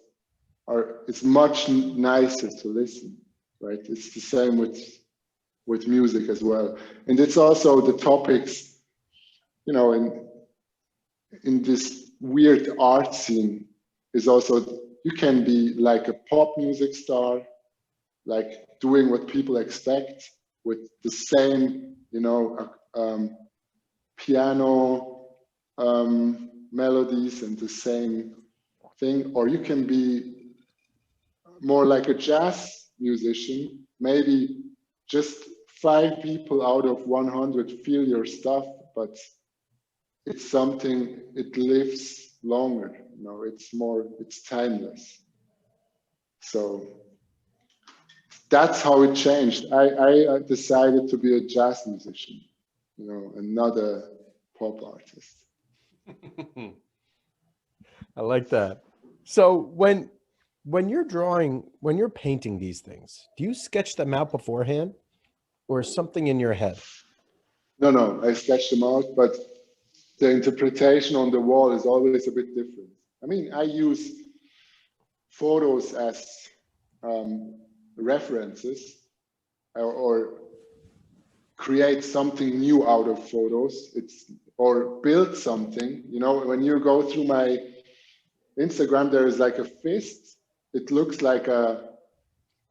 it's much nicer to listen, right? It's the same with music as well. And it's also the topics, you know, in this weird art scene is also, you can be like a pop music star, like doing what people expect with the same, you know, piano melodies and the same thing, or you can be more like a jazz musician, maybe just 5 people out of 100 feel your stuff, but it's something, it lives longer, you know, it's timeless. So that's how it changed. I decided to be a jazz musician, you know, and not a pop artist. I like that. So when you're painting these things, do you sketch them out beforehand or is something in your head? No, I sketch them out, but the interpretation on the wall is always a bit different. I mean, I use photos as references or create something new out of photos. Or build something, you know. When you go through my Instagram, there is like a fist. It looks like a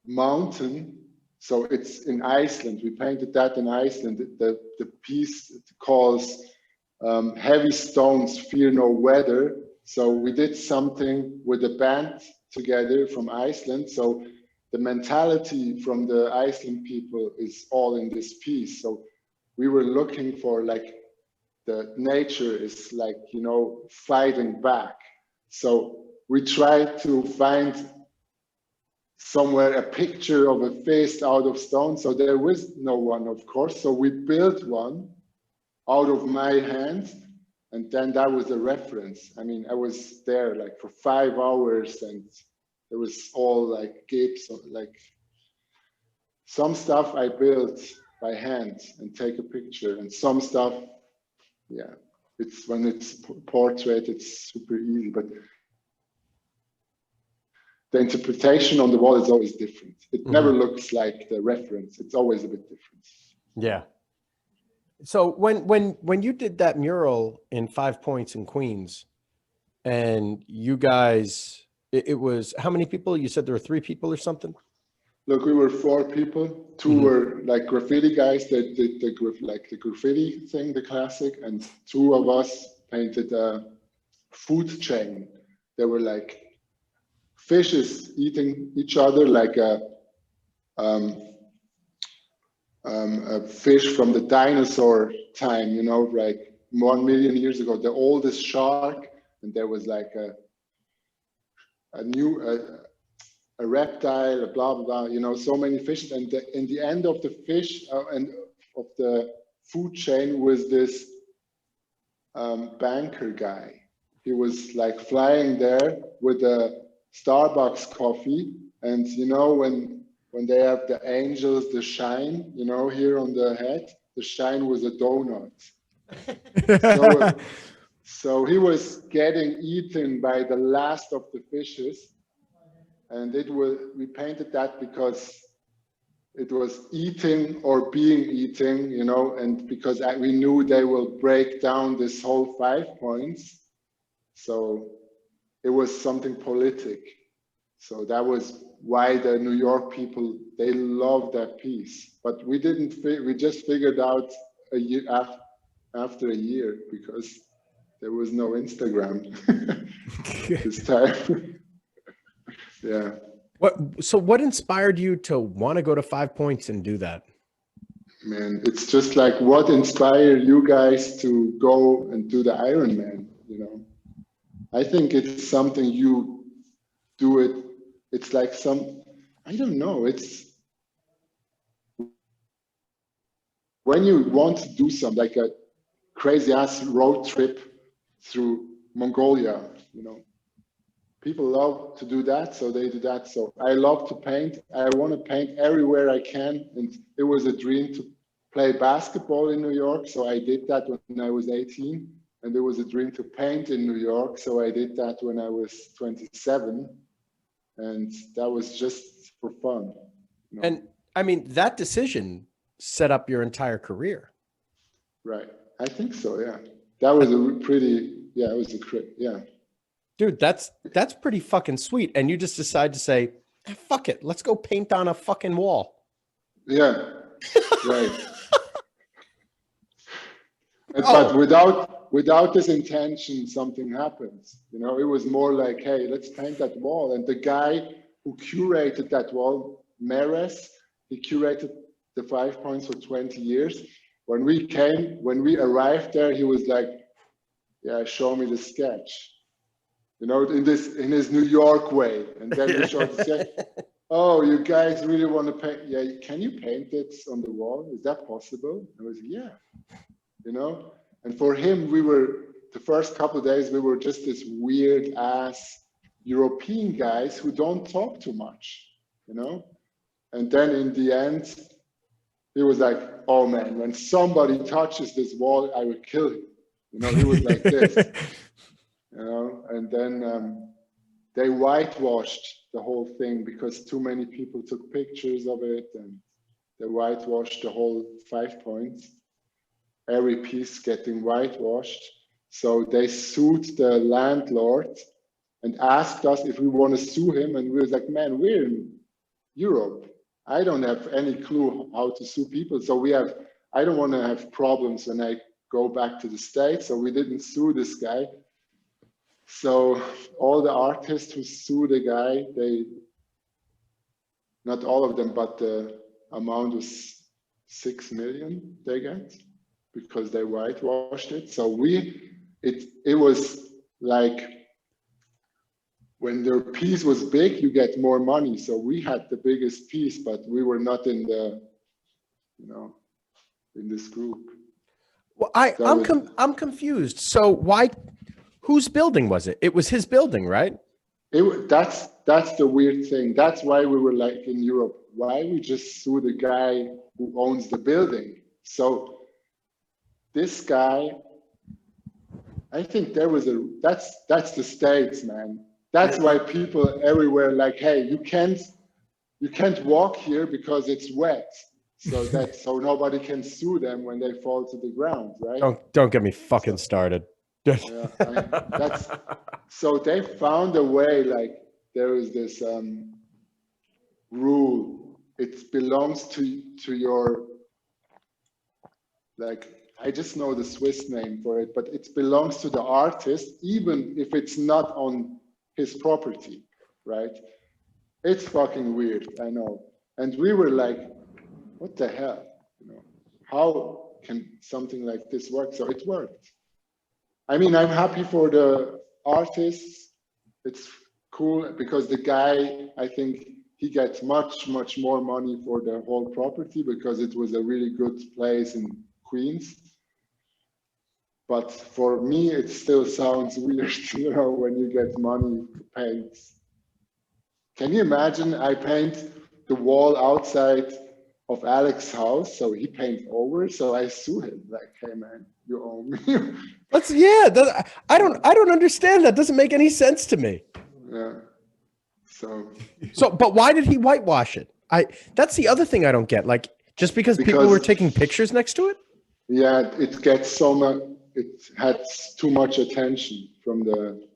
mountain. So it's in Iceland. We painted that in Iceland. The piece calls Heavy Stones Fear No Weather. So we did something with a band together from Iceland. So the mentality from the Iceland people is all in this piece. So we were looking for like, the nature is like, you know, fighting back. So we tried to find somewhere a picture of a fist out of stone. So there was no one, of course. So we built one out of my hands. And then that was a reference. I mean, I was there like for 5 hours and there was all like gapes, like some stuff I built by hand and take a picture, and some stuff, yeah, it's when it's portrait, it's super easy, but the interpretation on the wall is always different. It never looks like the reference. It's always a bit different. Yeah. So when you did that mural in 5 Points in Queens, and you guys, it was how many people? You said there were 3 people or something? Look, we were 4 people. 2 were like graffiti guys that did the graffiti thing, the classic, and 2 of us painted a food chain. They were like fishes eating each other, like a fish from the dinosaur time, you know, like 1 million years ago, the oldest shark, and there was like a reptile, blah, blah, blah, you know, so many fishes. And in the end of the fish and of the food chain was this banker guy. He was like flying there with a Starbucks coffee. And, you know, when they have the angels, the shine, you know, here on the head, the shine was a donut. So he was getting eaten by the last of the fishes. And we painted that because it was eating or being eating, you know, and because we knew they will break down this whole 5 points. So it was something politic. So that was why the New York people, they loved that piece. But we didn't, we just figured out a year after a year, because there was no Instagram this time. Yeah. So what inspired you to want to go to 5 points and do that? Man, it's just like, what inspired you guys to go and do the Ironman, you know? I think it's something you do it. It's like I don't know. It's when you want to do something like a crazy ass road trip through Mongolia, you know, people love to do that. So they do that. So I love to paint. I want to paint everywhere I can. And it was a dream to play basketball in New York. So I did that when I was 18. And there was a dream to paint in New York. So I did that when I was 27. And that was just for fun. You know? And I mean, that decision set up your entire career. Right. I think so, yeah. That was a pretty, yeah, it was a crit, yeah. Dude, that's pretty fucking sweet. And you just decide to say, fuck it, let's go paint on a fucking wall. Yeah, right. But without this intention, something happens. You know, it was more like, hey, let's paint that wall. And the guy who curated that wall, Meres, he curated the 5 points for 20 years. When we arrived there, he was like, yeah, show me the sketch. You know, in his New York way. And then we showed the sketch. Oh, you guys really want to paint? Yeah, can you paint it on the wall? Is that possible? I was, yeah. You know, and for him, the first couple of days, we were just this weird ass European guys who don't talk too much, you know? And then in the end, he was like, oh man, when somebody touches this wall, I will kill him. You know, he was like this, you know? And then they whitewashed the whole thing because too many people took pictures of it, and they whitewashed the whole 5 points. Every piece getting whitewashed. So they sued the landlord and asked us if we want to sue him. And we was like, man, we're in Europe. I don't have any clue how to sue people. So I don't want to have problems when I go back to the States. So we didn't sue this guy. So all the artists who sue the guy, not all of them, but the amount was 6 million they get, because they whitewashed it. So it was like, when their piece was big, you get more money. So we had the biggest piece, but we were not in this group. Well, I'm confused. So whose building was it? It was his building, right? That's the weird thing. That's why we were like in Europe. Why we just sue the guy who owns the building? So this guy, I think that's the States, man. That's why people everywhere like, hey, you can't walk here because it's wet. So nobody can sue them when they fall to the ground, right? Don't get me fucking started. Yeah, so they found a way, like there is this rule. It belongs to your, like, I just know the Swiss name for it, but it belongs to the artist, even if it's not on his property, right? It's fucking weird, I know. And we were like, what the hell? You know, how can something like this work? So it worked. I mean, I'm happy for the artists. It's cool because the guy, I think he gets much, much more money for the whole property because it was a really good place in Queens. But for me, it still sounds weird, you know, when you get money to paint. Can you imagine I paint the wall outside of Alex's house, so he paints over, so I sue him, like, hey man, you owe me. I don't understand. That doesn't make any sense to me. Yeah. So, but why did he whitewash it? That's the other thing I don't get. Like, just because people were taking pictures next to it? Yeah, it gets so much, it had too much attention from the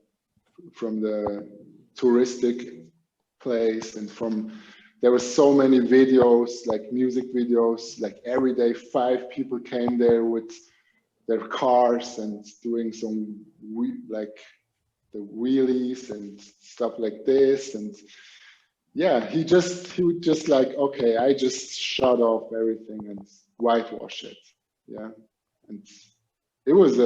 touristic place, and there were so many videos, like music videos, like every day 5 people came there with their cars and doing some like the wheelies and stuff like this. And yeah, he would just like, okay, I just shut off everything and whitewash it. Yeah. And it was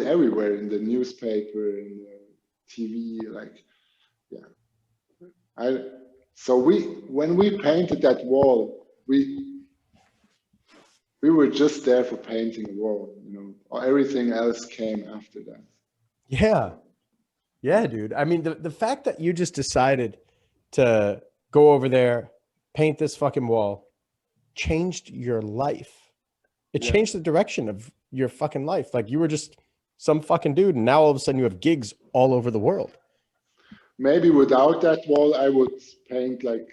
everywhere in the newspaper, in the TV, like, yeah. When we painted that wall, we were just there for painting a wall, you know. Everything else came after that. Yeah. Yeah, dude. I mean, the fact that you just decided to go over there, paint this fucking wall, changed your life. It changed the direction of your fucking life. Like, you were just some fucking dude, and now all of a sudden you have gigs all over the world. Maybe without that wall, I would paint like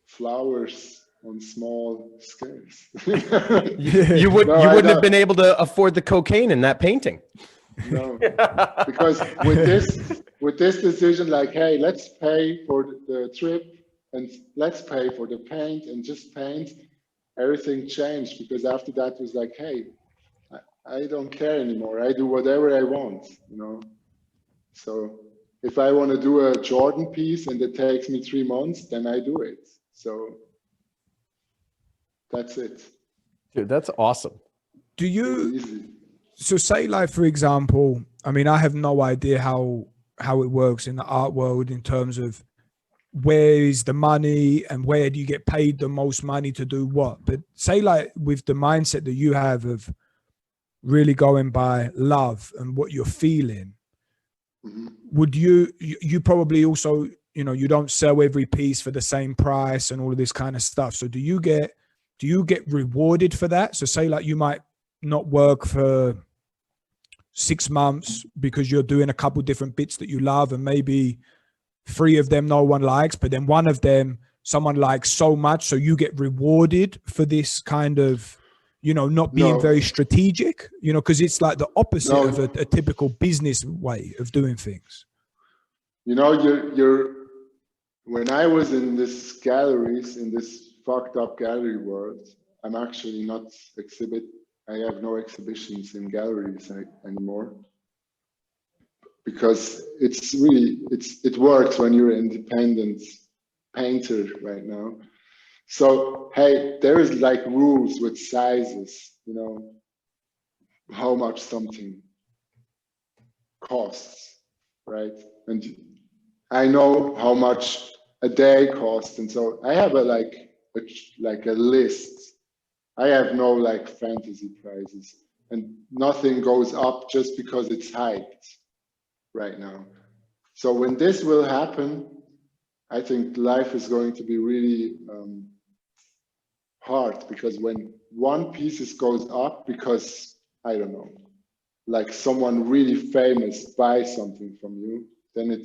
flowers on small scales. You wouldn't have been able to afford the cocaine in that painting. No, because with this decision, like, hey, let's pay for the trip and let's pay for the paint and just paint, everything changed, because after that was like, hey, I don't care anymore. I do whatever I want, you know. So if I want to do a Jordan piece and it takes me 3 months, then I do it. So that's it. Dude, that's awesome. Do you, easy. So say, like, for example, I mean, I have no idea how it works in the art world in terms of where is the money and where do you get paid the most money to do what. But say, like, with the mindset that you have of really going by love and what you're feeling, would you probably also, you know, you don't sell every piece for the same price and all of this kind of stuff. So do you get rewarded for that? So say, like, you might not work for 6 months because you're doing a couple different bits that you love, and maybe 3 of them no one likes, but then 1 of them someone likes so much, so you get rewarded for this kind of, you know, not being very strategic, you know, because it's like the opposite of a typical business way of doing things. You know, when I was in this galleries, in this fucked up gallery world, I'm actually not I have no exhibitions in galleries anymore, because it works when you're an independent painter right now. So, hey, there is like rules with sizes, you know, how much something costs, right? And I know how much a day costs, and so I have a list. I have no like fantasy prices, and nothing goes up just because it's hyped right now. So when this will happen, I think life is going to be really hard, because when one piece goes up because, I don't know, like someone really famous buys something from you, then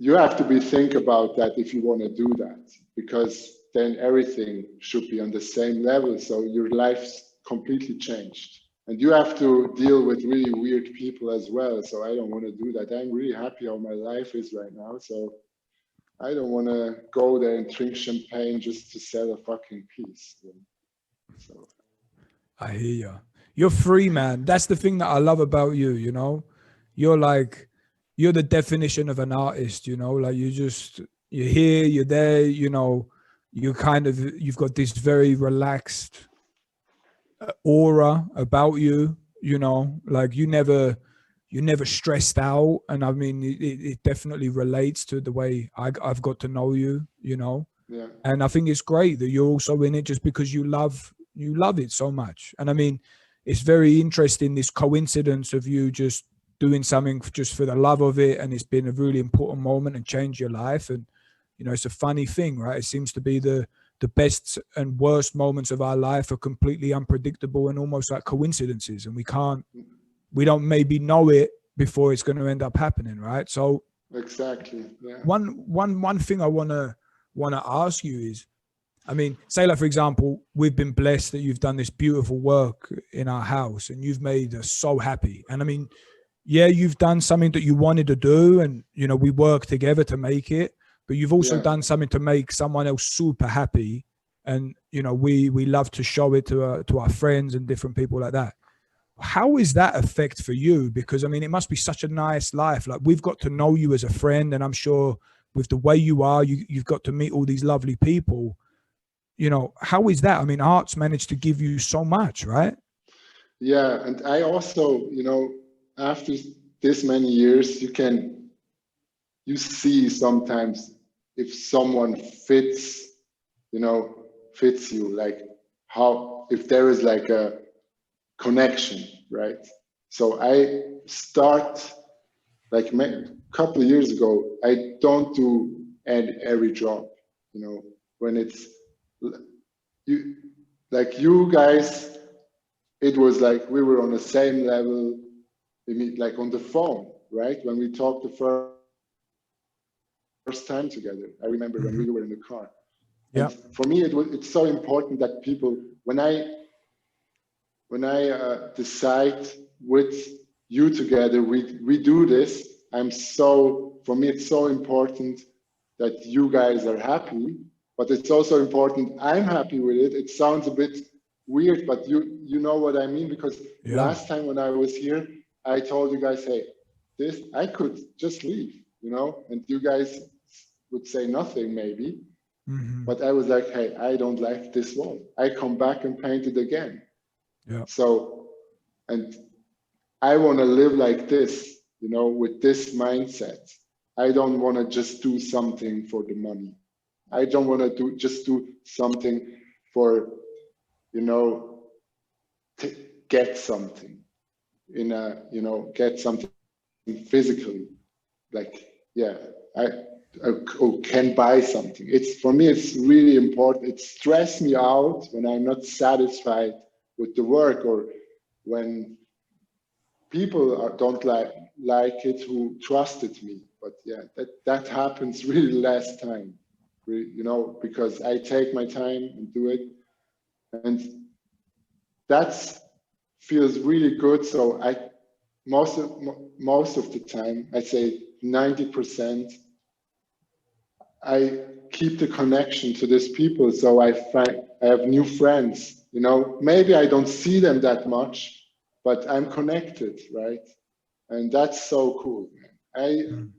you have to think about that if you want to do that, because then everything should be on the same level. So your life's completely changed, and you have to deal with really weird people as well. So I don't want to do that. I'm really happy how my life is right now. So I don't want to go there and drink champagne just to sell a fucking piece. So I hear you. You're free, man. That's the thing that I love about you, you know? You're the definition of an artist, you know? Like, you're here, you're there, you know, you've got this very relaxed aura about you, you know, like you're never stressed out. And I mean, it definitely relates to the way I've got to know you, you know? Yeah. And I think it's great that you're also in it just because you love it so much. And I mean, it's very interesting, this coincidence of you just doing something just for the love of it, and it's been a really important moment and changed your life. And you know, it's a funny thing, right? It seems to be the best and worst moments of our life are completely unpredictable and almost like coincidences, and we don't maybe know it before it's going to end up happening, right? So exactly. Yeah. One thing I want to want to ask you is, I mean, say like, for example, we've been blessed that you've done this beautiful work in our house and you've made us so happy. And I mean, yeah, you've done something that you wanted to do and, you know, we work together to make it, but you've also done something to make someone else super happy. And, you know, we love to show it to our friends and different people like that. How is that effect for you? Because, I mean, it must be such a nice life. Like, we've got to know you as a friend, and I'm sure with the way you are, you've got to meet all these lovely people. You know, how is that? I mean, art's managed to give you so much, right? Yeah, and I also, you know, after this many years, you see sometimes if someone fits you, like how, if there is like a connection, right? So I start, like a couple of years ago, I don't do every job, you know, when it's you guys, it was like we were on the same level, like on the phone, right? When we talked the first time together, I remember when we were in the car. Yeah. And for me, it's so important that people, when I decide with you together, we do this. For me, it's so important that you guys are happy, but it's also important I'm happy with it. It sounds a bit weird, but you know what I mean, because last time when I was here, I told you guys, hey, I could just leave, you know, and you guys would say nothing maybe. But I was like, hey, I don't like this wall. I come back and paint it again. Yeah. So, and I want to live like this, you know, with this mindset. I don't want to just do something for the money. I don't want to just do something for, you know, to get something get something physically. Like, yeah, I can buy something. For me, it's really important. It stresses me out when I'm not satisfied with the work, or when people don't like it who trusted me. But yeah, that happens really less time, you know, because I take my time and do it, and that feels really good. So most of the time, I say 90%, I keep the connection to these people. So I have new friends, you know, maybe I don't see them that much, but I'm connected, right? And that's so cool, man.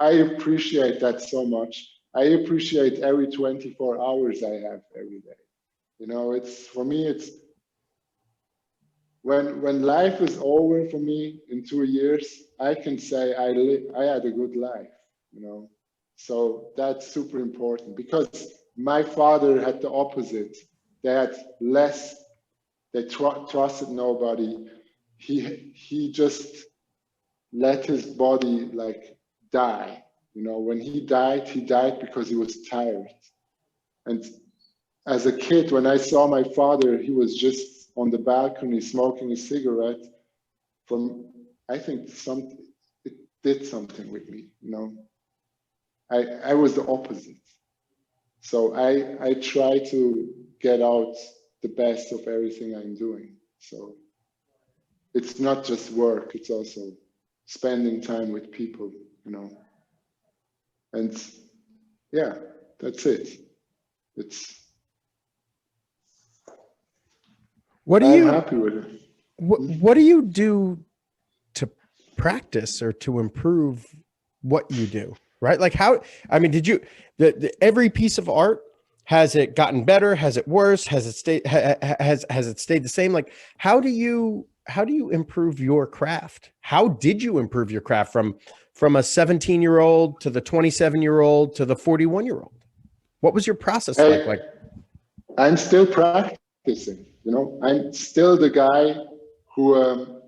I appreciate that so much. I appreciate every 24 hours I have every day. You know, for me, it's when life is over for me in 2 years, I can say I had a good life, you know. So that's super important, because my father had the opposite. They had less, they trusted nobody. He just let his body like die. You know, when he died because he was tired. And as a kid, when I saw my father, he was just on the balcony smoking a cigarette. I think it did something with me, you know. I was the opposite. So I try to get out the best of everything I'm doing. So it's not just work, it's also spending time with people, you know. And yeah, that's it. I'm happy with it. What do you do to practice or to improve what you do? Right? Like every piece of art, has it gotten better? Has it worse? Has it stayed the same? Like, how do you improve your craft? How did you improve your craft from a 17-year-old to the 27-year-old to the 41-year-old? What was your process like? I'm still practicing, you know. I'm still the guy who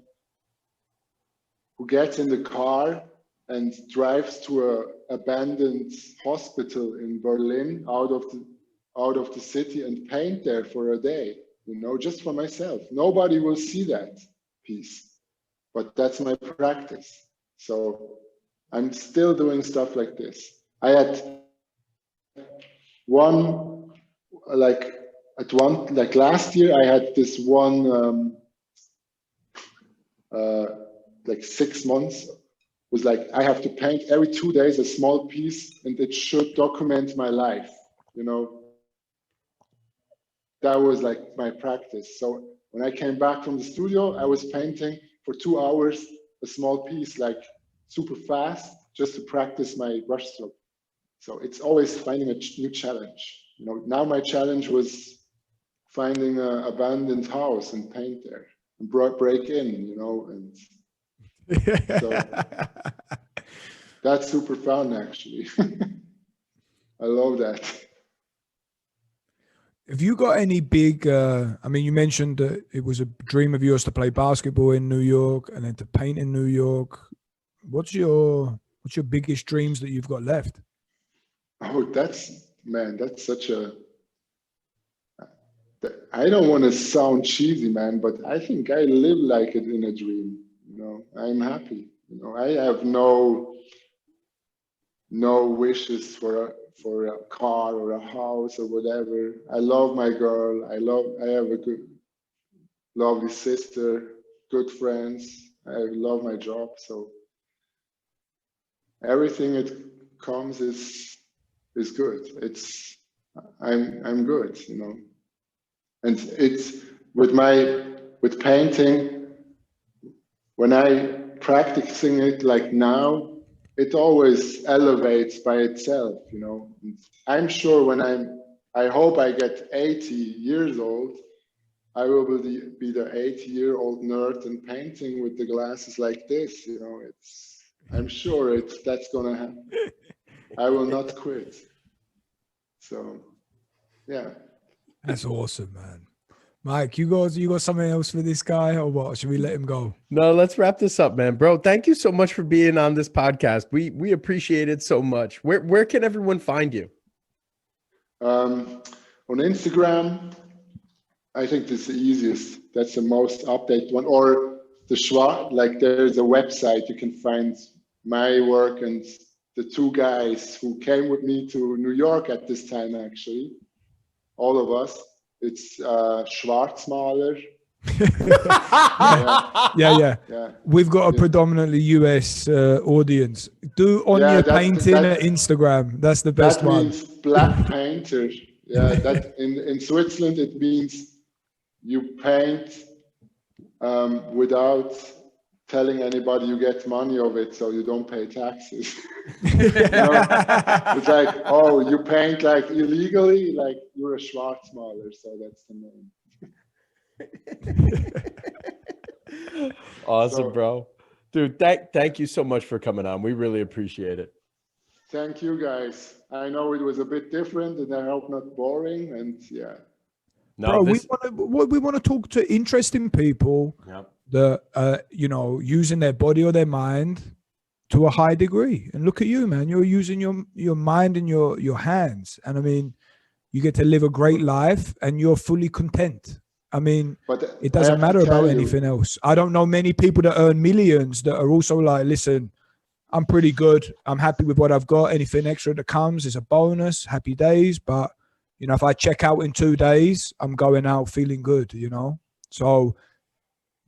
gets in the car and drives to an abandoned hospital in Berlin out of the city and paint there for a day, you know, just for myself. Nobody will see that piece, but that's my practice. So I'm still doing stuff like this. I had one, like last year, I had this one, like 6 months, was like, I have to paint every 2 days a small piece, and it should document my life, you know. That was like my practice. So when I came back from the studio, I was painting for 2 hours a small piece, like super fast, just to practice my brushstroke. So it's always finding a new challenge. You know, now my challenge was finding an abandoned house and paint there and break in, you know, and so that's super fun, actually. I love that. Have you got any big, I mean, you mentioned that it was a dream of yours to play basketball in New York and then to paint in New York. What's your biggest dreams that you've got left? Oh, that's such a, I don't want to sound cheesy, man, but I think I live like it in a dream. You know, I'm happy. You know, I have no wishes for a car or a house or whatever. I love my girl. I have a good, lovely sister, good friends. I love my job. So everything it comes is good. I'm good, you know. And it's with painting, when I practicing it like now, it always elevates by itself, you know. And I'm sure when I hope I get 80 years old, I will be the 80-year-old nerd and painting with the glasses like this, you know. I'm sure that's gonna happen. I will not quit. So, yeah. That's awesome, man. Mike, you got something else for this guy, or what? Should we let him go? No, let's wrap this up, man. Bro, thank you so much for being on this podcast. We appreciate it so much. Where can everyone find you? On Instagram, I think that's the easiest. That's the most updated one. Or the Schwarz, like there's a website you can find my work and the two guys who came with me to New York at this time, actually. All of us. It's Schwarzmaler. Yeah. We've got a predominantly US audience. Do on your painting at Instagram. That's the best one. That means black painter. Yeah, that in Switzerland it means you paint without telling anybody you get money of it, so you don't pay taxes. You know? It's like, oh, you paint like illegally, like you're a Schwarzmaler, so that's the name. Awesome, bro. Dude, thank you so much for coming on. We really appreciate it. Thank you, guys. I know it was a bit different, and I hope not boring, and yeah. No, bro, we want to talk to interesting people. Yep. That you know, using their body or their mind to a high degree. And look at you, man. You're using your mind and your hands. And I mean, you get to live a great life and you're fully content. I mean, but it doesn't matter about anything else. I don't know many people that earn millions that are also like, listen, I'm pretty good. I'm happy with what I've got. Anything extra that comes is a bonus, happy days. But, you know, if I check out in 2 days, I'm going out feeling good, you know? So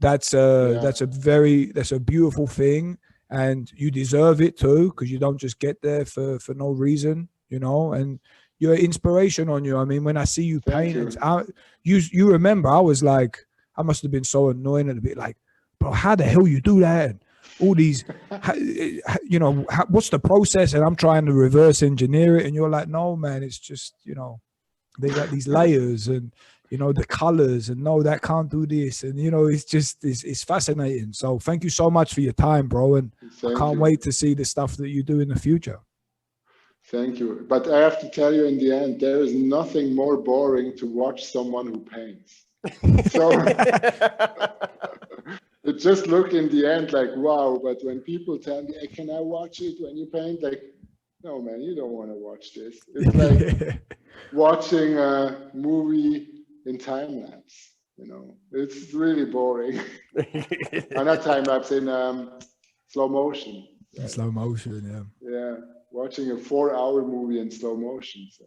that's a beautiful thing, and you deserve it too, because you don't just get there for no reason, you know. And you're inspiration on you. I mean, when I see you paint, you remember I was like, I must have been so annoying at a bit, like, bro, how the hell you do that? And all these, you know, what's the process? And I'm trying to reverse engineer it, and you're like, no, man, it's just, you know, they got these layers and, you know, the colors, and no, that can't do this. And, you know, it's just, it's fascinating. So thank you so much for your time, bro. And I can't wait to see the stuff that you do in the future. Thank you. But I have to tell you, in the end, there is nothing more boring to watch someone who paints. So it just looked in the end like, wow. But when people tell me, hey, can I watch it when you paint? Like, no, man, you don't want to watch this. It's like watching a movie in time lapse, you know. It's really boring. Not time lapse, in slow motion. Right? Slow motion, yeah. watching a 4-hour movie in slow motion. So.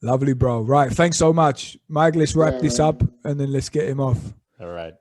Lovely, bro. Right. Thanks so much. Mike, let's wrap this up and then let's get him off. All right.